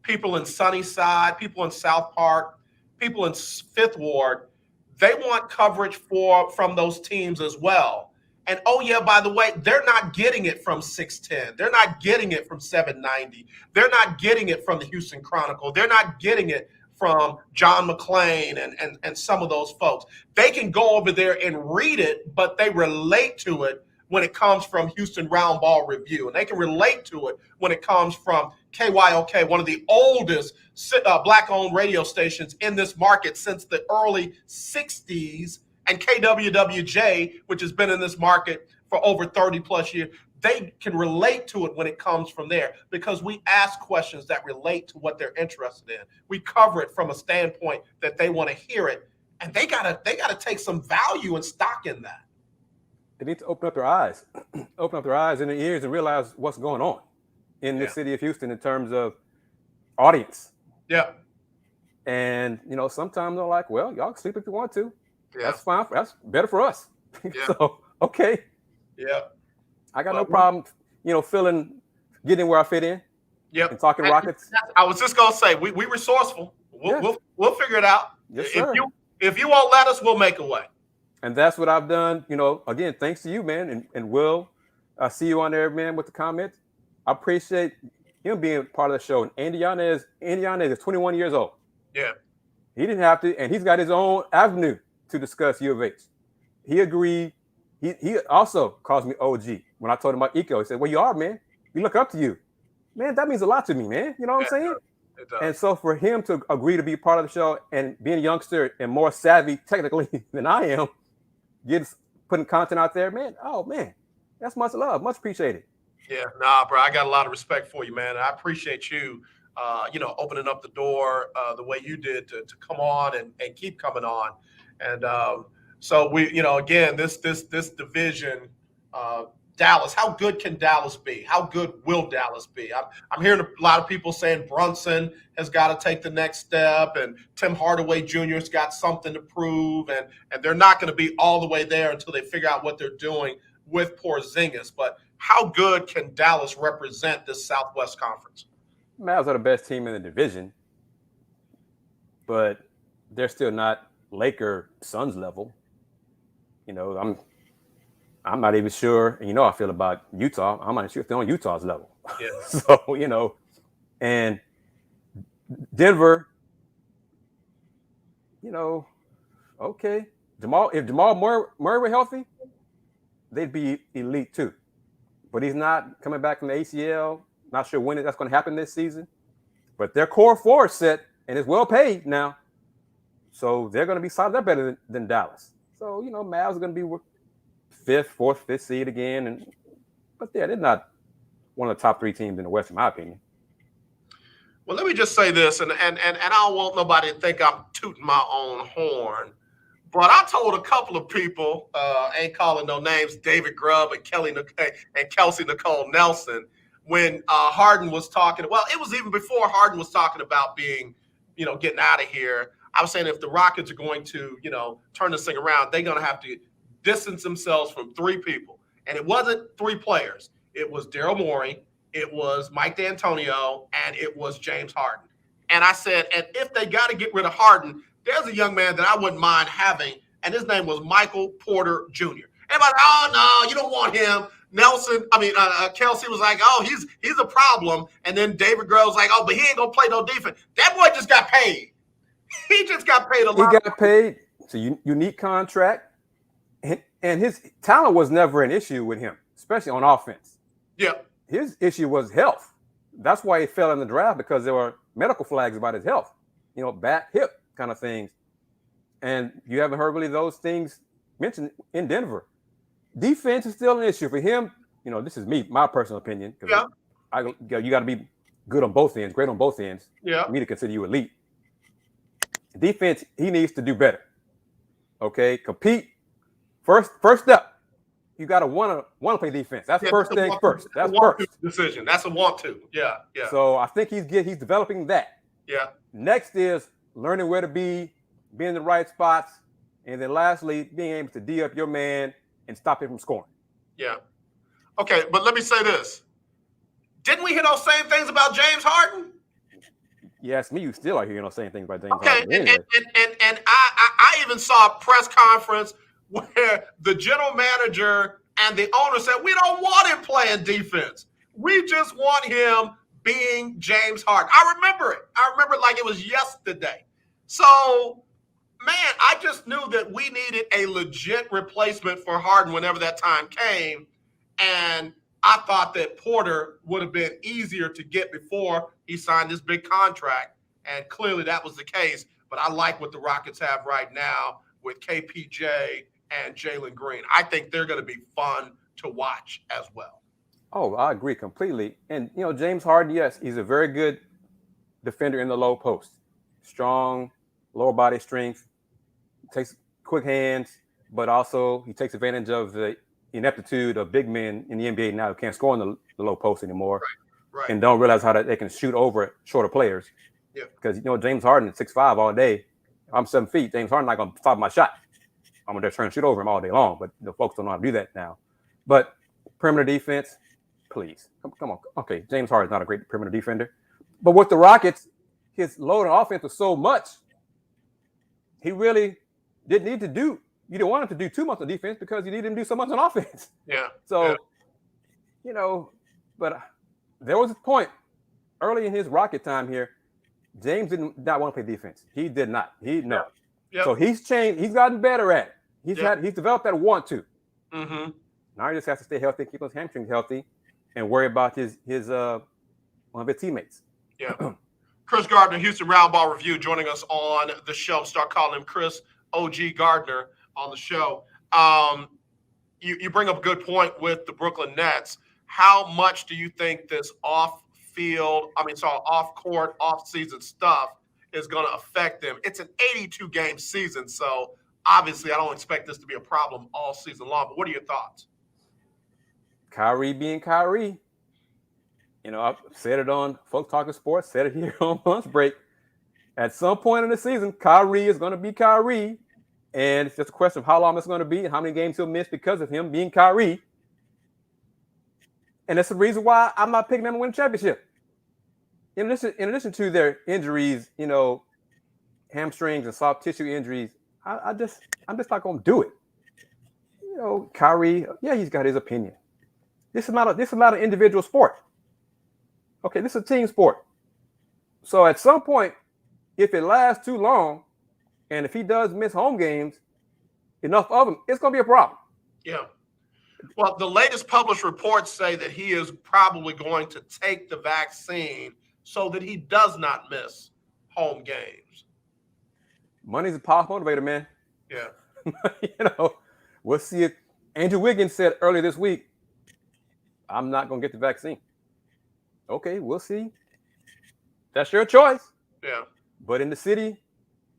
people in Sunnyside, people in South Park, people in Fifth Ward, they want coverage from those teams as well. And by the way, they're not getting it from 610. They're not getting it from 790. They're not getting it from the Houston Chronicle. They're not getting it from John McClain and some of those folks. They can go over there and read it, but they relate to it when it comes from Houston Roundball Review. And they can relate to it when it comes from KYOK, one of the oldest Black-owned radio stations in this market since the early 60s, and KWWJ, which has been in this market for over 30 plus years. They can relate to it when it comes from there because we ask questions that relate to what they're interested in. We cover it from a standpoint that they want to hear it, and they gotta take some value and stock in that.
They need to open up their eyes and their ears and realize what's going on in the city of Houston in terms of audience.
Yeah.
And, sometimes they're like, well, y'all can sleep if you want to.
Yeah.
That's fine. That's better for us.
Yeah.
So, okay.
Yeah.
I got no problem, filling getting where I fit in.
Yep.
And talking Rockets.
I was just gonna say we resourceful. We'll figure it out.
Yes, sir.
If you won't let us, we'll make a way.
And that's what I've done. Again, thanks to you, man, and Will. I see you on there, man, with the comments. I appreciate him being part of the show. And Indiana is 21 years old.
Yeah.
He didn't have to, and he's got his own avenue to discuss U of H. He agreed. He also calls me OG. When I told him about Eco, he said, well, you are, man. We look up to you. Man, that means a lot to me, man. You know what I'm saying?
It does.
And so for him to agree to be part of the show and being a youngster and more savvy technically than I am, putting content out there, man, that's much love. Much appreciated.
Yeah, nah, bro, I got a lot of respect for you, man. I appreciate you, opening up the door the way you did to come on and keep coming on. And so we, again, this division, Dallas, how good can Dallas be? How good will Dallas be? I'm hearing a lot of people saying Brunson has got to take the next step, and Tim Hardaway Jr. has got something to prove, and they're not going to be all the way there until they figure out what they're doing with Porzingis. But how good can Dallas represent this Southwest Conference?
Mavs are the best team in the division, but they're still not Laker Suns level. I'm not even sure, and I feel about Utah. I'm not sure if they're on Utah's level.
Yeah.
So, and Denver, okay. If Jamal Murray were healthy, they'd be elite too. But he's not coming back from the ACL. Not sure when that's going to happen this season. But their core four is set and is well paid now. So they're going to be solid. They're better than Dallas. So, Mavs are going to be fifth seed again. But they're not one of the top three teams in the West, in my opinion.
Well, let me just say this, and I don't want nobody to think I'm tooting my own horn. But I told a couple of people, ain't calling no names, David Grubb and Kelsey Nicole Nelson, when Harden was talking. Well, it was even before Harden was talking about being, getting out of here. I was saying if the Rockets are going to, turn this thing around, they're going to have to distance themselves from three people. And it wasn't three players. It was Daryl Morey, it was Mike D'Antonio, and it was James Harden. And I said, and if they got to get rid of Harden, there's a young man that I wouldn't mind having, and his name was Michael Porter Jr. Everybody, oh, no, you don't want him. Kelsey was like, oh, he's a problem. And then David Grubb was like, oh, but he ain't going to play no defense. That boy just got paid. He just got paid a lot.
He got paid. It's a unique contract. And his talent was never an issue with him, especially on offense.
Yeah.
His issue was health. That's why he fell in the draft, because there were medical flags about his health, back, hip kind of things. And you haven't heard really those things mentioned in Denver. Defense is still an issue for him. This is my personal opinion.
Yeah.
You got to be good on both ends, great on both ends.
Yeah.
For me to consider you elite. Defense, he needs to do better. Okay, compete. First step, you got to want to play defense. That's first thing first. That's first
decision. That's a want to. Yeah.
So I think he's developing that.
Yeah.
Next is learning where to be in the right spots, and then lastly, being able to D up your man and stop him from scoring.
Yeah. Okay, but let me say this: didn't we hear those same things about James Harden?
Yes, me. You still are hearing those same things about James Harden.
Okay, and I even saw a press conference where the general manager and the owner said, we don't want him playing defense. We just want him being James Harden. I remember it like it was yesterday. So, man, I just knew that we needed a legit replacement for Harden whenever that time came. And I thought that Porter would have been easier to get before he signed this big contract. And clearly that was the case. But I like what the Rockets have right now with KPJ and Jalen Green. I think they're going to be fun to watch as well.
Oh, I agree completely. And, James Harden, yes, he's a very good defender in the low post. Strong, lower body strength, takes quick hands, but also he takes advantage of the ineptitude of big men in the NBA now who can't score in the low post anymore.
Right.
And don't realize how they can shoot over shorter players.
Yeah.
Because, James Harden is 6'5" all day. I'm 7 feet. James Harden not going to stop my shot. I'm going to try and shoot over him all day long, but the folks don't know how to do that now. But perimeter defense, Please. Come on. Okay, James Harden's not a great perimeter defender. But with the Rockets, his load on offense was so much, he really didn't need to do. You didn't want him to do too much on defense because you needed him to do so much on offense.
Yeah.
So, you know, but there was a point early in his Rocket time here. James did not want to play defense. He did not. No.
Yep.
So he's changed. He's gotten better at it. He's developed that want to.
Mm-hmm.
Now he just has to stay healthy, keep his hamstrings healthy, and worry about his one of his teammates.
Yeah. Kris Gardner, Houston Roundball Review, joining us on the show. Start calling him Kris OG Gardner on the show. You bring up a good point with the Brooklyn Nets. How much do you think this off-court, off-season stuff is going to affect them? It's an 82-game season, so obviously I don't expect this to be a problem all season long. But what are your thoughts?
Kyrie being Kyrie. You know, I've said it on Folks Talking Sports, said it here on Lunch Break. At some point in the season, Kyrie is going to be Kyrie, and it's just a question of how long it's going to be and how many games he'll miss because of him being Kyrie. And that's the reason why I'm not picking them to win a championship. In addition to their injuries, you know, hamstrings and soft tissue injuries, I'm just not going to do it. You know, Kyrie, yeah, he's got his opinion. This is not an individual sport. Okay, this is a team sport. So at some point, if it lasts too long, and if he does miss home games, enough of them, it's going to be a problem.
Yeah. Well, the latest published reports say that he is probably going to take the vaccine so that he does not miss home games.
Money's a powerful motivator, man.
Yeah.
You know, we'll see it. Andrew Wiggins said earlier this week, I'm not going to get the vaccine. Okay, we'll see. That's your choice.
Yeah.
But in the city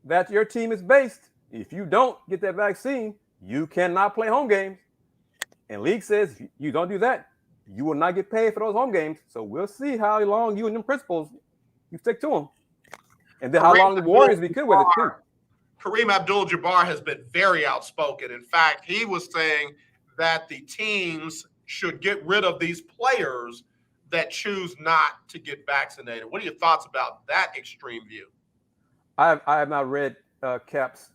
that your team is based, if you don't get that vaccine, you cannot play home games. And league says you don't do that, you will not get paid for those home games. So we'll see how long you and them principals, you stick to them. And then how long the Warriors be good with it too.
Kareem Abdul-Jabbar has been very outspoken. In fact, he was saying that the teams should get rid of these players that choose not to get vaccinated. What are your thoughts about that extreme view?
I have not read Cap's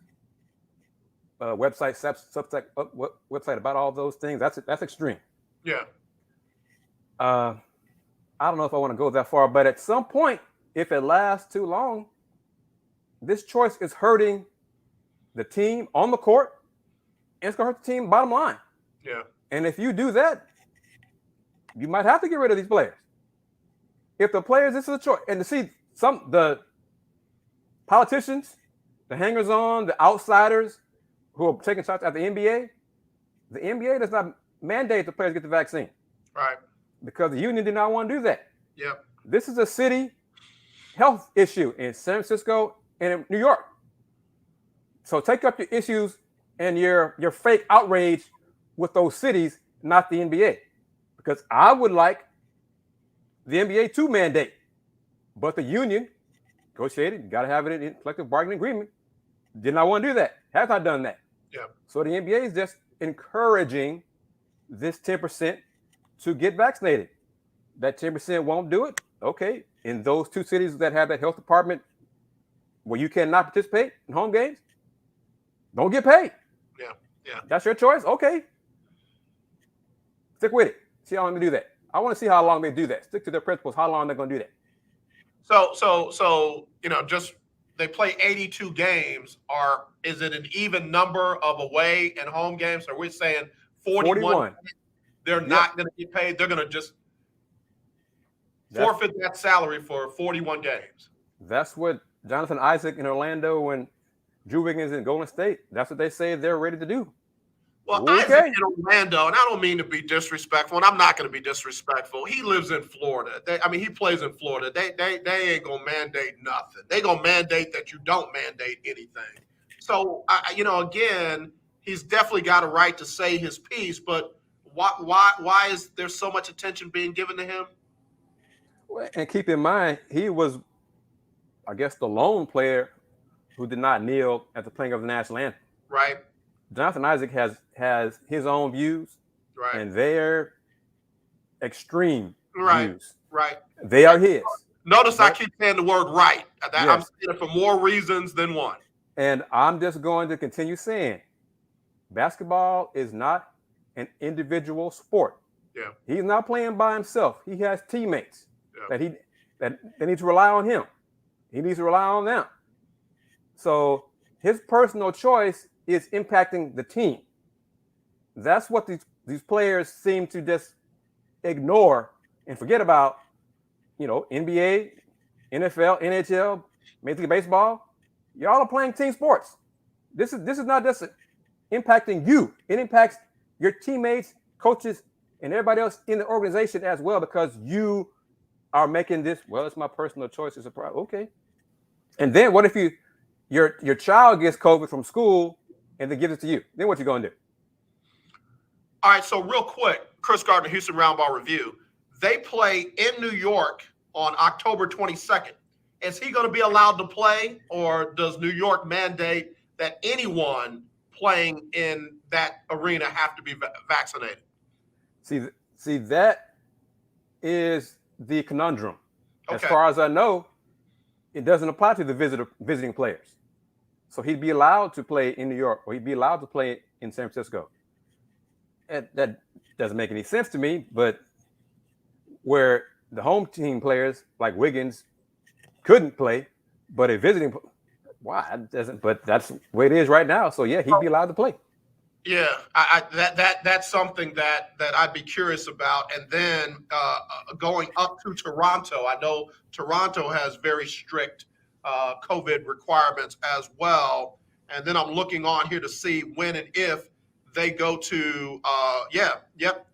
website about all those things. That's extreme.
Yeah.
I don't know if I want to go that far, but at some point, if it lasts too long, this choice is hurting the team on the court, and it's going to hurt the team bottom line.
Yeah.
And if you do that, you might have to get rid of these players. If the players, this is a choice. And to see the politicians, the hangers-on, the outsiders who are taking shots at the NBA does not mandate the players get the vaccine.
Right.
Because the union did not want to do that.
Yep.
This is a city health issue in San Francisco and in New York. So take up your issues and your fake outrage with those cities, not the NBA. Because I would like the NBA to mandate, but the union negotiated, you got to have it in collective bargaining agreement. Did not want to do that. Have not done that.
Yeah.
So the NBA is just encouraging this 10% to get vaccinated. That 10% won't do it. Okay. In those two cities that have that health department where you cannot participate in home games, don't get paid.
Yeah. Yeah.
That's your choice. Okay. Stick with it. See how long they do that. I want to see how long they do that. Stick to their principles. How long they're going to do that.
So you know, just they play 82 games. Is it an even number of away and home games? Or we're saying 41. They're not going to get paid. They're going to just forfeit that salary for 41 games.
That's what Jonathan Isaac in Orlando and Drew Wiggins in Golden State. That's what they say they're ready to do.
Well, Isaac in Orlando, and I don't mean to be disrespectful, and I'm not going to be disrespectful. He lives in Florida. He plays in Florida. They ain't going to mandate nothing. They going to mandate that you don't mandate anything. So, again, he's definitely got a right to say his piece, but why is there so much attention being given to him?
Well, and keep in mind, he was, I guess, the lone player who did not kneel at the playing of the national anthem. Right. Jonathan Isaac has his own views, right, and they're extreme
Right.
views.
Right.
They are his.
Notice I
But-
keep saying the word right. I'm
Yes.
saying it for more reasons than one.
And I'm just going to continue saying basketball is not an individual sport.
Yeah.
He's not playing by himself. He has teammates
Yeah.
that need to rely on him. He needs to rely on them. So his personal choice is impacting the team. That's what these players seem to just ignore and forget about. NBA, NFL, NHL, Major League Baseball. Y'all are playing team sports. This is not just impacting you. It impacts your teammates, coaches, and everybody else in the organization as well, because you are making this. Well, it's my personal choice. It's a problem. Okay. And then what if your child gets COVID from school and then gives it to you? Then what you gonna do?
All right, so real quick, Kris Gardner, Houston Roundball Review. They play in New York on October 22nd. Is he going to be allowed to play, or does New York mandate that anyone playing in that arena have to be vaccinated?
See, that is the conundrum.
Okay.
As far as I know, it doesn't apply to the visiting players. So he'd be allowed to play in New York, or he'd be allowed to play in San Francisco. And that doesn't make any sense to me, but where the home team players like Wiggins couldn't play, but a visiting, why? It doesn't, but that's the way it is right now. So yeah, he'd be allowed to play.
Yeah, that's something that I'd be curious about. And then going up to Toronto, I know Toronto has very strict COVID requirements as well. And then I'm looking on here to see when and if they go to,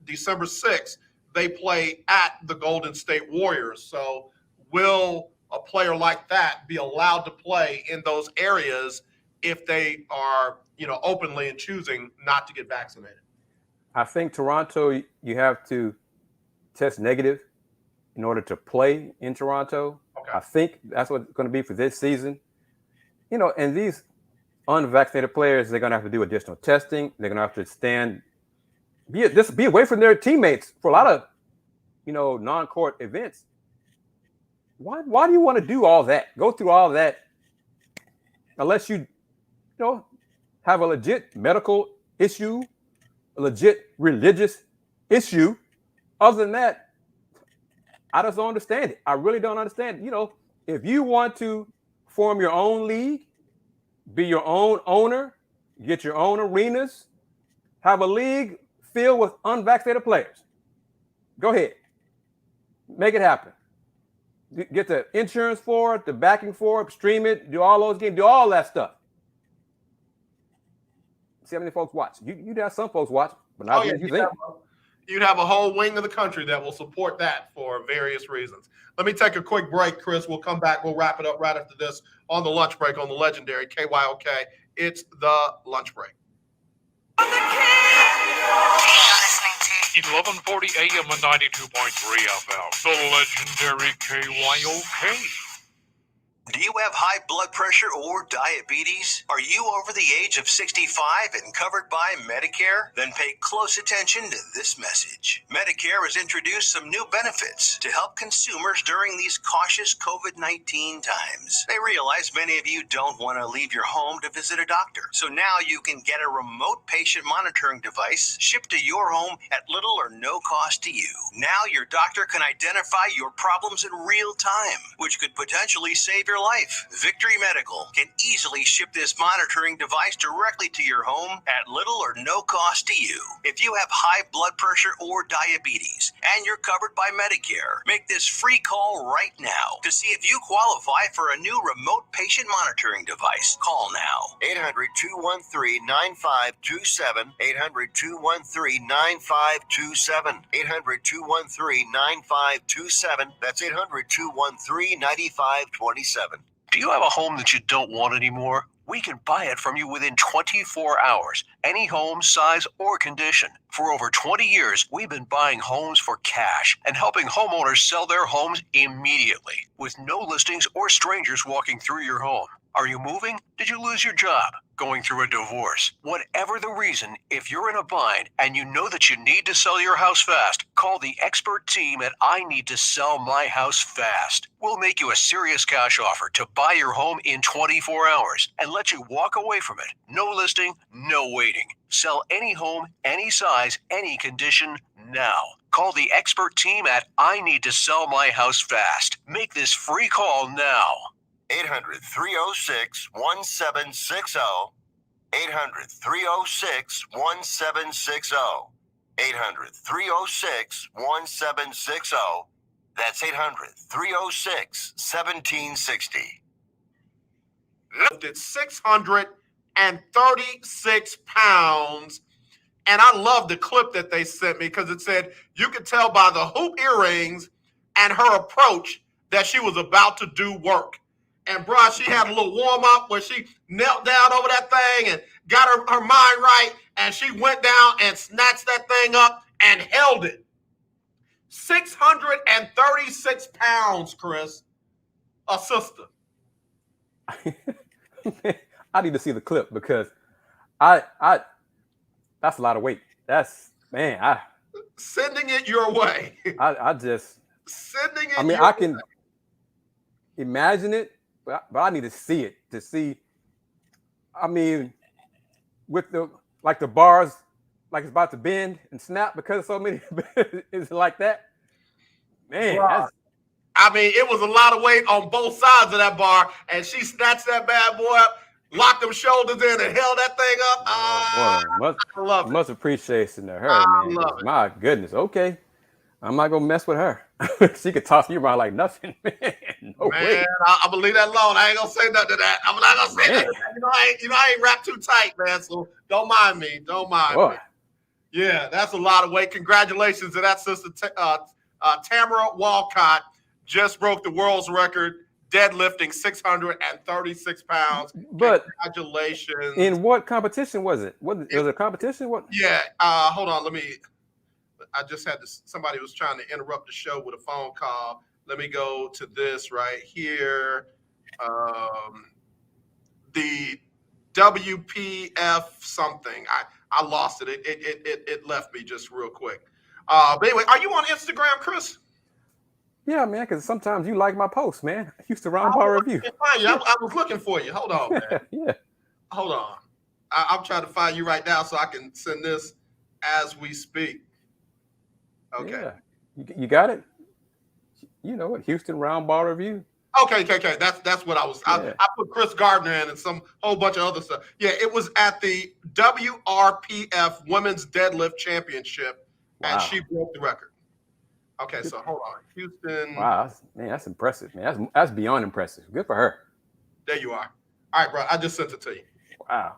December 6th, they play at the Golden State Warriors. So will a player like that be allowed to play in those areas if they are, openly and choosing not to get vaccinated?
I think Toronto, you have to test negative in order to play in Toronto.
Okay.
I think that's what it's going to be for this season. And these unvaccinated players, they're going to have to do additional testing. They're going to have to be away from their teammates for a lot of, non-court events. Why do you want to do all that? Go through all that unless you have a legit medical issue, a legit religious issue. Other than that, I just don't understand it. I really don't understand it. If you want to form your own league, be your own owner, get your own arenas, have a league filled with unvaccinated players, go ahead. Make it happen. Get the insurance for it, the backing for it, stream it, do all those games, do all that stuff. See how many folks watch. You'd have some folks watch, but not as you think.
You'd have a whole wing of the country that will support that for various reasons. Let me take a quick break, Kris. We'll come back. We'll wrap it up right after this on the lunch break on the legendary KYOK. It's the lunch break.
1140 AM and 92.3 FM. The legendary KYOK.
Do you have high blood pressure or diabetes? Are you over the age of 65 and covered by Medicare? Then pay close attention to this message. Medicare has introduced some new benefits to help consumers during these cautious COVID-19 times. They realize many of you don't want to leave your home to visit a doctor. So now you can get a remote patient monitoring device shipped to your home at little or no cost to you. Now your doctor can identify your problems in real time, which could potentially save your life. Victory Medical can easily ship this monitoring device directly to your home at little or no cost to you. If you have high blood pressure or diabetes and you're covered by Medicare, make this free call right now to see if you qualify for a new remote patient monitoring device. Call now. 800-213-9527. 800-213-9527. 800-213-9527. That's 800-213-9527.
Do you have a home that you don't want anymore? We can buy it from you within 24 hours, any home, size, or condition. For over 20 years, we've been buying homes for cash and helping homeowners sell their homes immediately, with no listings or strangers walking through your home. Are you moving? Did you lose your job? going through a divorce. Whatever the reason, if you're in a bind and you know that you need to sell your house fast, call the expert team at I Need to Sell My House Fast. We'll make you a serious cash offer to buy your home in 24 hours and let you walk away from it. No listing, no waiting. Sell any home, any size, any condition now. Call the expert team at I Need to Sell My House Fast. Make this free call now.
800-306-1760. 800-306-1760. 800-306-1760. That's 800-306-1760.
Lifted 636 pounds. And I love the clip that they sent me because it said you could tell by the hoop earrings and her approach that she was about to do work. And, bro, she had a little warm-up where she knelt down over that thing and got her mind right, and she went down and snatched that thing up and held it. 636 pounds, Kris. A sister.
I need to see the clip because I that's a lot of weight. That's, man,
sending it your way.
I just
sending it.
I mean, I can imagine it, but I need to see it to see. I mean, with the bars, like it's about to bend and snap because of so many. Is it like that? Man,
I mean, it was a lot of weight on both sides of that bar, and she snatched that bad boy up, locked them shoulders in, and held that thing up. I love it.
Much appreciation to her,
I
man.
love it.
My goodness. Okay, I'm not gonna mess with her. She could toss me around like nothing, man. No way.
Man, I'm gonna leave that alone. I ain't gonna say nothing to that. I'm not gonna say that. I ain't wrapped too tight, man. So don't mind me. Don't mind me. Yeah, that's a lot of weight. Congratulations to that sister, Tamara Walcott. Just broke the world's record, deadlifting 636 pounds.
But
congratulations.
In what competition was it? Was it a competition? What?
Yeah. Hold on. I just had somebody was trying to interrupt the show with a phone call. Let me go to this right here. The WPF something. I lost it. It left me just real quick. But anyway, are you on Instagram, Kris?
Yeah, man, because sometimes you like my posts, man. Houston Roundball Review.
I was looking for you. Hold on, man.
Yeah.
Hold on. I'm trying to find you right now so I can send this as we speak. Okay.
Yeah. You got it? You know it, Houston Roundball Review.
Okay. That's what I was. I put Chris Gardner in and some whole bunch of other stuff. Yeah, it was at the WRPF Women's Deadlift Championship, and she broke the record. Okay, so hold on, Houston.
Wow, man, that's impressive, man. That's beyond impressive. Good for her.
There you are. All right, bro. I just sent it to you.
Wow.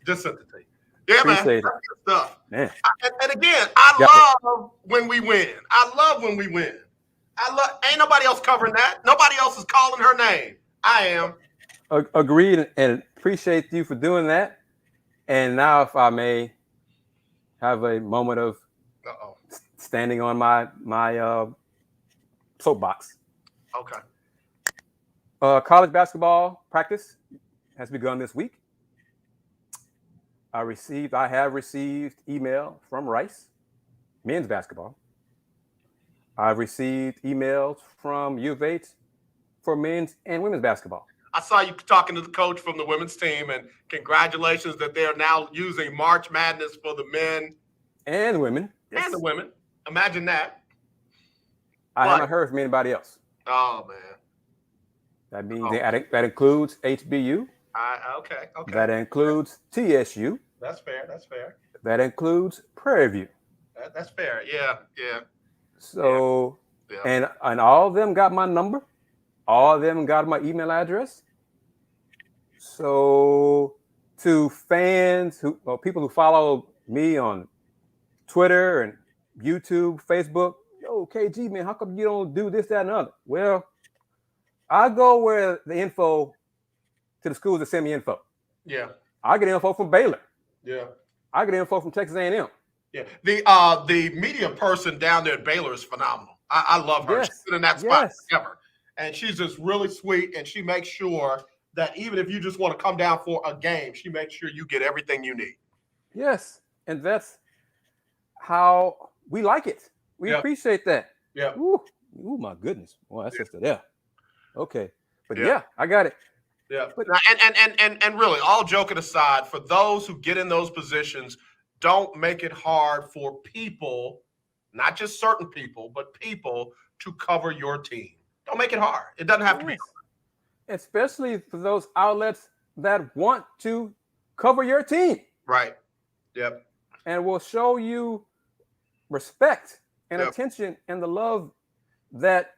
Just sent it to you. Yeah,
Appreciate
man. Good stuff.
Man.
And again, I love when we win. I love when we win. Ain't nobody else covering that. Nobody else is calling her name. I am.
Agreed, and appreciate you for doing that. And now, if I may have a moment of standing on my soapbox.
Okay.
College basketball practice has begun this week. I have received email from Rice, men's basketball. I've received emails from U of H for men's and women's basketball.
I saw you talking to the coach from the women's team, and congratulations that they're now using March Madness for the men
and women.
Yes. And the women. Imagine that.
I haven't heard from anybody else.
Oh, man.
That means that includes HBU.
Okay.
That includes TSU.
That's fair.
That includes Prairie View.
That's fair. Yeah.
So, and all of them got my number. All of them got my email address. So, to fans or people who follow me on Twitter and YouTube, Facebook, yo, KG, man, how come you don't do this, that, and the other? Well, I go where the info to the schools that send me info.
Yeah.
I get info from Baylor.
Yeah.
I get info from Texas A&M.
Yeah. The media person down there at Baylor is phenomenal. I love her.
Yes.
She's been in that spot forever. And she's just really sweet, and she makes sure that even if you just want to come down for a game, she makes sure you get everything you need.
Yes, and that's how we like it. We appreciate that.
Yeah.
Ooh, my goodness. Well, that's just there. Okay, but yeah, I got it.
Yeah, but and really, all joking aside, for those who get in those positions, don't make it hard for people, not just certain people, but people to cover your team. Don't make it hard. It doesn't have to be hard.
Especially for those outlets that want to cover your team.
Right. Yep.
And will show you respect and attention and the love that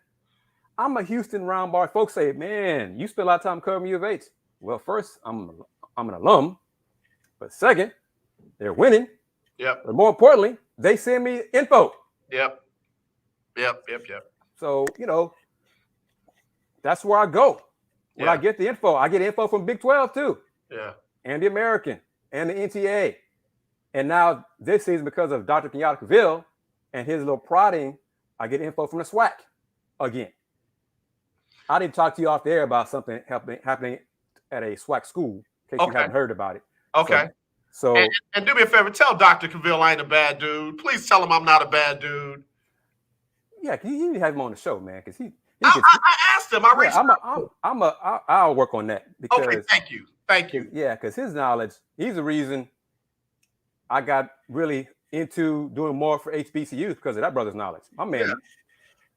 I'm a Houston Roundball. Folks say, man, you spend a lot of time covering U of H. Well, first, I'm an alum. But second, they're winning.
Yep.
But more importantly, they send me info.
Yep.
So, that's where I go. When I get the info, I get info from Big 12 too.
Yeah.
And the American and the NTA. And now this season, because of Dr. Kenyatta Cavill and his little prodding, I get info from the SWAC again. I didn't talk to you off the air about something happening at a SWAC school, in case you haven't heard about it.
Okay.
So
and do me a favor, tell Dr. Cavill I ain't a bad dude. Please tell him I'm not a bad dude.
Yeah, you need to have him on the show, man, because
I asked him.
I'll work on that. Because,
okay, thank you.
Yeah, because his knowledge, he's the reason I got really into doing more for HBCUs because of that brother's knowledge. My man,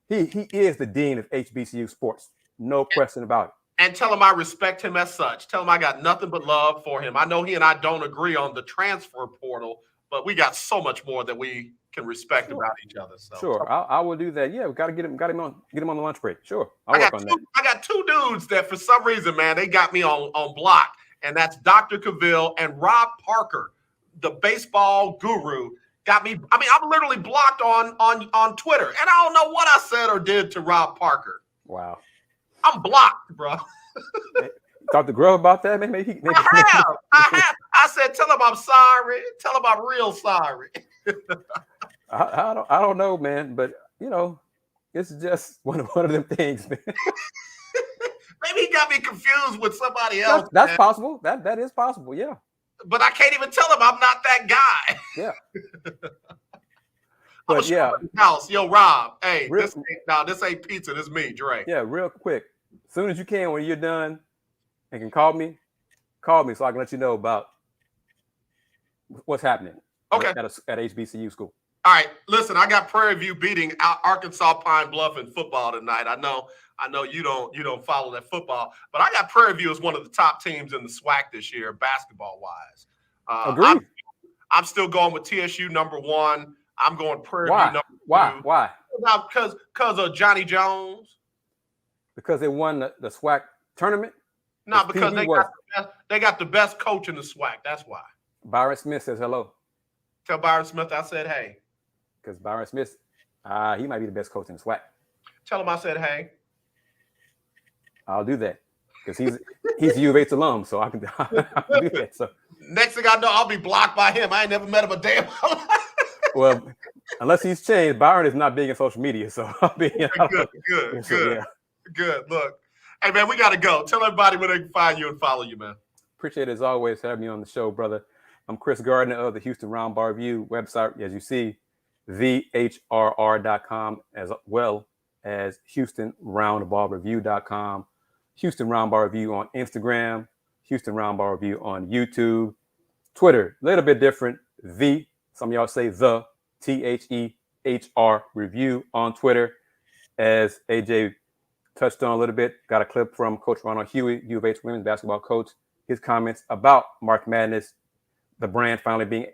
he is the dean of HBCU sports. No question about it.
And tell him I respect him as such. Tell him I got nothing but love for him. I know he and I don't agree on the transfer portal, but we got so much more that we can respect about each other. So
sure, I will do that. Yeah, we got to get him on the lunch break. Sure, I'll work on that.
I got two dudes that for some reason, man, they got me on block, and that's Dr. Cavill and Rob Parker, the baseball guru. Got me. I mean, I'm literally blocked on Twitter, and I don't know what I said or did to Rob Parker.
Wow.
I'm blocked, bro.
Talk to Grove about that, man. Maybe
I have. I said, tell him I'm sorry. Tell him I'm real sorry.
I don't know, man, but it's just one of them things, man.
Maybe he got me confused with somebody else.
That's possible. That is possible, yeah.
But I can't even tell him I'm not that guy.
Yeah. But yeah,
house, yo, Rob. Hey, this ain't pizza. This is me, Dre.
Yeah, real quick. As soon as you can, when you're done, and can call me so I can let you know about what's happening.
Okay.
At HBCU school.
All right. Listen, I got Prairie View beating Arkansas Pine Bluff in football tonight. I know you don't follow that football, but I got Prairie View as one of the top teams in the SWAC this year, basketball wise.
Agreed.
I'm still going with TSU number 1. I'm going Prairie View number 2.
Why?
Because of Johnny Jones.
Because they won the SWAC tournament?
No, because they got the best coach in the SWAC. That's why.
Byron Smith says hello.
Tell Byron Smith I said hey.
Because Byron Smith, he might be the best coach in the SWAC.
Tell him I said hey.
I'll do that. Because he's a U of H alum, so I'll do that. So
next thing I know, I'll be blocked by him. I ain't never met him a day in my life.
Well, unless he's changed, Byron is not big in social media, so I'll be
good. Look, hey man, we gotta go. Tell everybody where they can find you and follow you, man.
Appreciate it as always having me on the show, brother. I'm Kris Gardner of the Houston Roundball Review website, as you see, thehrr.com, as well as HoustonRoundballReview.com, Houston Roundball Review on Instagram, Houston Roundball Review on YouTube, Twitter, a little bit different. Some of y'all say the THEHR Review on Twitter. As AJ touched on a little bit, got a clip from Coach Ronald Huey, U of H women's basketball coach, his comments about March Madness, the brand finally being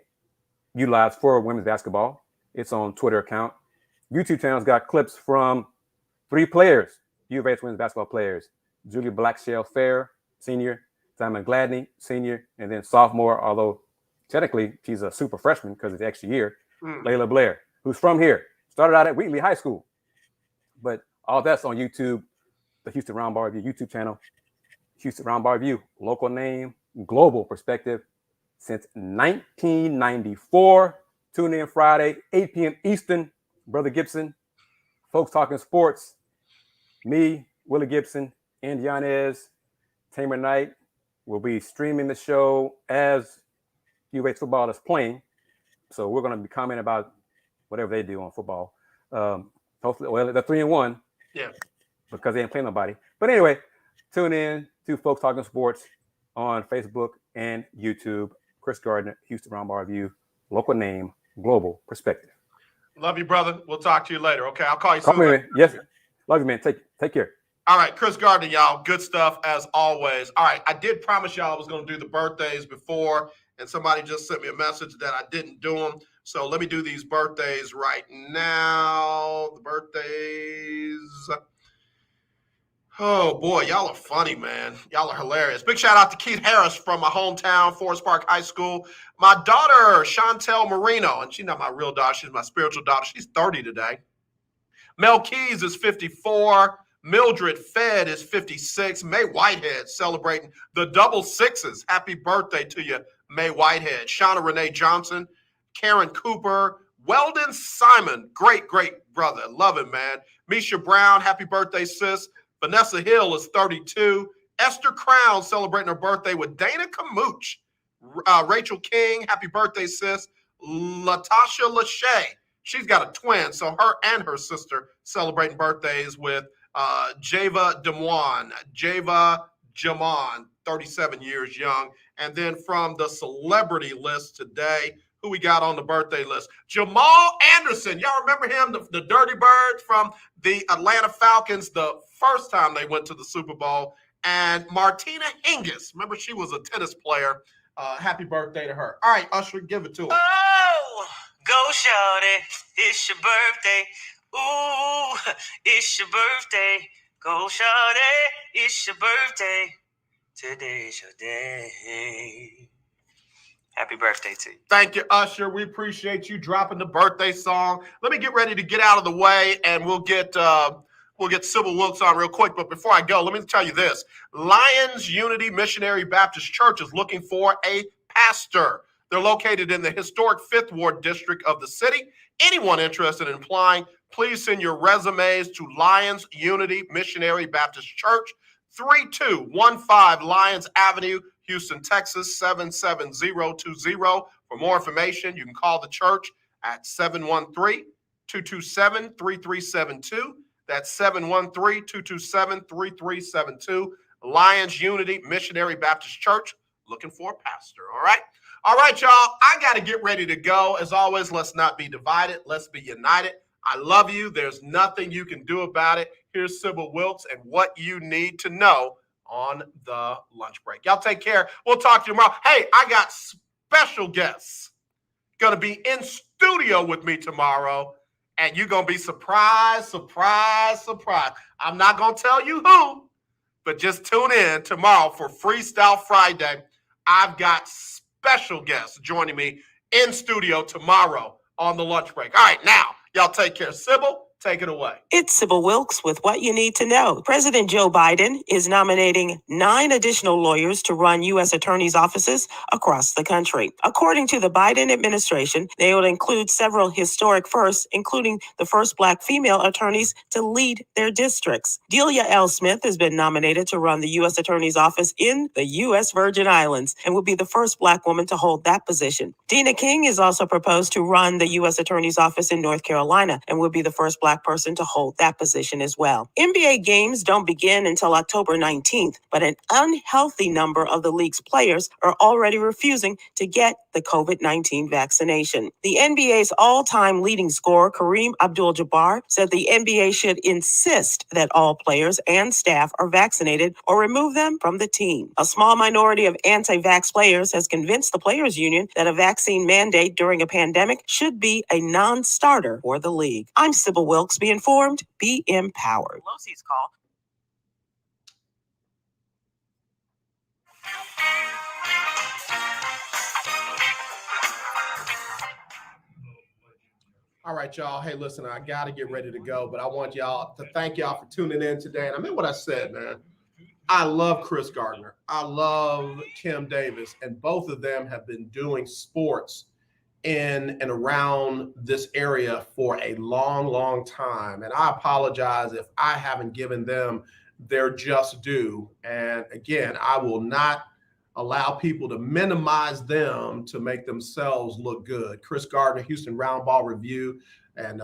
utilized for women's basketball. It's on Twitter account. YouTube channel's got clips from 3 players, U of H women's basketball players, Julia Blackshell-Fair, senior, Simon Gladney, senior, and then sophomore, although technically she's a super freshman because it's the extra year, Layla Blair, who's from here, started out at Wheatley High School. But all that's on YouTube, the Houston Roundball Review YouTube channel. Houston Roundball Review, local name, global perspective since 1994. Tune in Friday, 8 p.m. Eastern. Brother Gibson, folks talking sports. Me, Willie Gibson, and Yanez entertainment night. We'll be streaming the show as UH football is playing. So we're going to be commenting about whatever they do on football. Hopefully, well, they're 3-1.
Yeah.
Because they ain't playing nobody. But anyway, tune in to Folks Talking Sports on Facebook and YouTube. Kris Gardner, Houston Roundball Review, local name, global perspective.
Love you, brother. We'll talk to you later. Okay, I'll call you
Call
soon.
me, man. Yes. Love you, man. Take care.
All right, Kris Gardner, y'all. Good stuff as always. All right, I did promise y'all I was going to do the birthdays before, and somebody just sent me a message that I didn't do them. So let me do these birthdays right now. The birthdays. Oh, boy, y'all are funny, man. Y'all are hilarious. Big shout out to Keith Harris from my hometown, Forest Park High School. My daughter, Chantel Marino, and she's not my real daughter. She's my spiritual daughter. She's 30 today. Mel Keys is 54. Mildred Fed is 56. May Whitehead celebrating the double sixes. Happy birthday to you, May Whitehead. Shauna Renee Johnson, Karen Cooper, Weldon Simon, great brother. Love him, man. Misha Brown, happy birthday, sis. Vanessa Hill is 32. Esther Crown celebrating her birthday with Dana Camooch. Rachel King, happy birthday, sis. Latasha Lachey, she's got a twin, so her and her sister celebrating birthdays with Java Demoine, Java Jamon, 37 years young. And then from the celebrity list today, who we got on the birthday list? Jamal Anderson. Y'all remember him, the Dirty Bird from the Atlanta Falcons the first time they went to the Super Bowl. And Martina Hingis. Remember, she was a tennis player. Happy birthday to her. All right, Usher, give it to her.
Oh, go shorty, it's your birthday. Ooh, it's your birthday. Go shorty, it's your birthday. Today's your day. Happy birthday to you.
Thank you, Usher. We appreciate you dropping the birthday song. Let me get ready to get out of the way, and we'll get Sybil Wilkes on real quick. But before I go, let me tell you this. Lions Unity Missionary Baptist Church is looking for a pastor. They're located in the historic 5th Ward district of the city. Anyone interested in applying, please send your resumes to Lions Unity Missionary Baptist Church, 3215 Lions Avenue, Houston, Texas, 77020. For more information, you can call the church at 713-227-3372. That's 713-227-3372. Lions Unity Missionary Baptist Church, looking for a pastor, all right? All right, y'all, I got to get ready to go. As always, let's not be divided. Let's be united. I love you. There's nothing you can do about it. Here's Sybil Wilkes and what you need to know on the lunch break. Y'all take care. We'll talk to you tomorrow. Hey, I got special guests going to be in studio with me tomorrow, and you're going to be surprised. I'm not going to tell you who, but just tune in tomorrow for Freestyle Friday. I've got special guests joining me in studio tomorrow on the lunch break. All right, now, y'all take care. Sybil, take it away.
It's Sybil Wilkes with what you need to know. President Joe Biden is nominating 9 additional lawyers to run U.S. attorneys' offices across the country. According to the Biden administration, they will include several historic firsts, including the first Black female attorneys to lead their districts. Delia L. Smith has been nominated to run the U.S. attorney's office in the U.S. Virgin Islands and will be the first Black woman to hold that position. Dina King is also proposed to run the U.S. attorney's office in North Carolina and will be the first Black person to hold that position as well. NBA games don't begin until October 19th, but an unhealthy number of the league's players are already refusing to get the COVID-19 vaccination. The NBA's all-time leading scorer, Kareem Abdul-Jabbar, said the NBA should insist that all players and staff are vaccinated or remove them from the team. A small minority of anti-vax players has convinced the Players Union that a vaccine mandate during a pandemic should be a non-starter for the league. I'm Sybil Wilkes. Be informed, be empowered.
Pelosi's call.
All right, y'all. Hey, listen, I got to get ready to go, but I want y'all to thank y'all for tuning in today. And I meant what I said, man. I love Kris Gardner. I love Kim Davis, and both of them have been doing sports in and around this area for a long time. And I apologize if I haven't given them their just due. And again, I will not allow people to minimize them to make themselves look good. Kris Gardner, Houston Roundball Review, and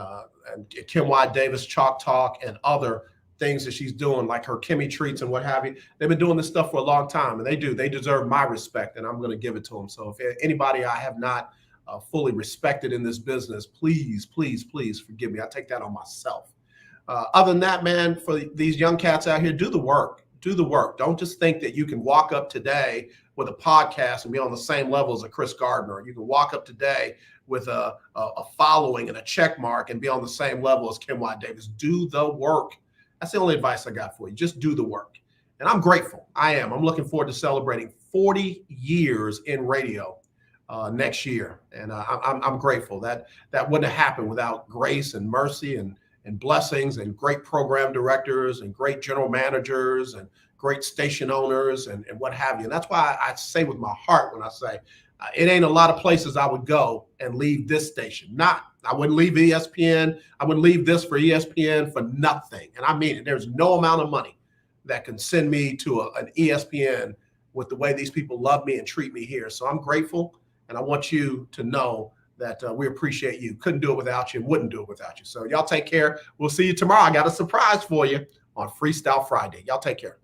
Kim Y. Davis Chalk Talk, and other things that she's doing, like her Kimmy Treats and what have you. They've been doing this stuff for a long time, and they deserve my respect, and I'm going to give it to them. So if anybody I have not fully respected in this business, please, please, please forgive me. I take that on myself. Other than that, man, for these young cats out here, do the work. Do the work. Don't just think that you can walk up today with a podcast and be on the same level as a Kris Gardner. You can walk up today with a following and a check mark and be on the same level as Kim Y. Davis. Do the work. That's the only advice I got for you. Just do the work. And I'm grateful. I am. I'm looking forward to celebrating 40 years in radio next year. And I'm grateful that wouldn't have happened without grace and mercy and blessings and great program directors and great general managers and great station owners and what have you. And that's why I say with my heart when I say it ain't a lot of places I would go and leave this station. I wouldn't leave ESPN. I wouldn't leave this for ESPN for nothing. And I mean it. There's no amount of money that can send me to an ESPN with the way these people love me and treat me here. So I'm grateful. And I want you to know that we appreciate you. Couldn't do it without you, wouldn't do it without you. So y'all take care. We'll see you tomorrow. I got a surprise for you on Freestyle Friday. Y'all take care.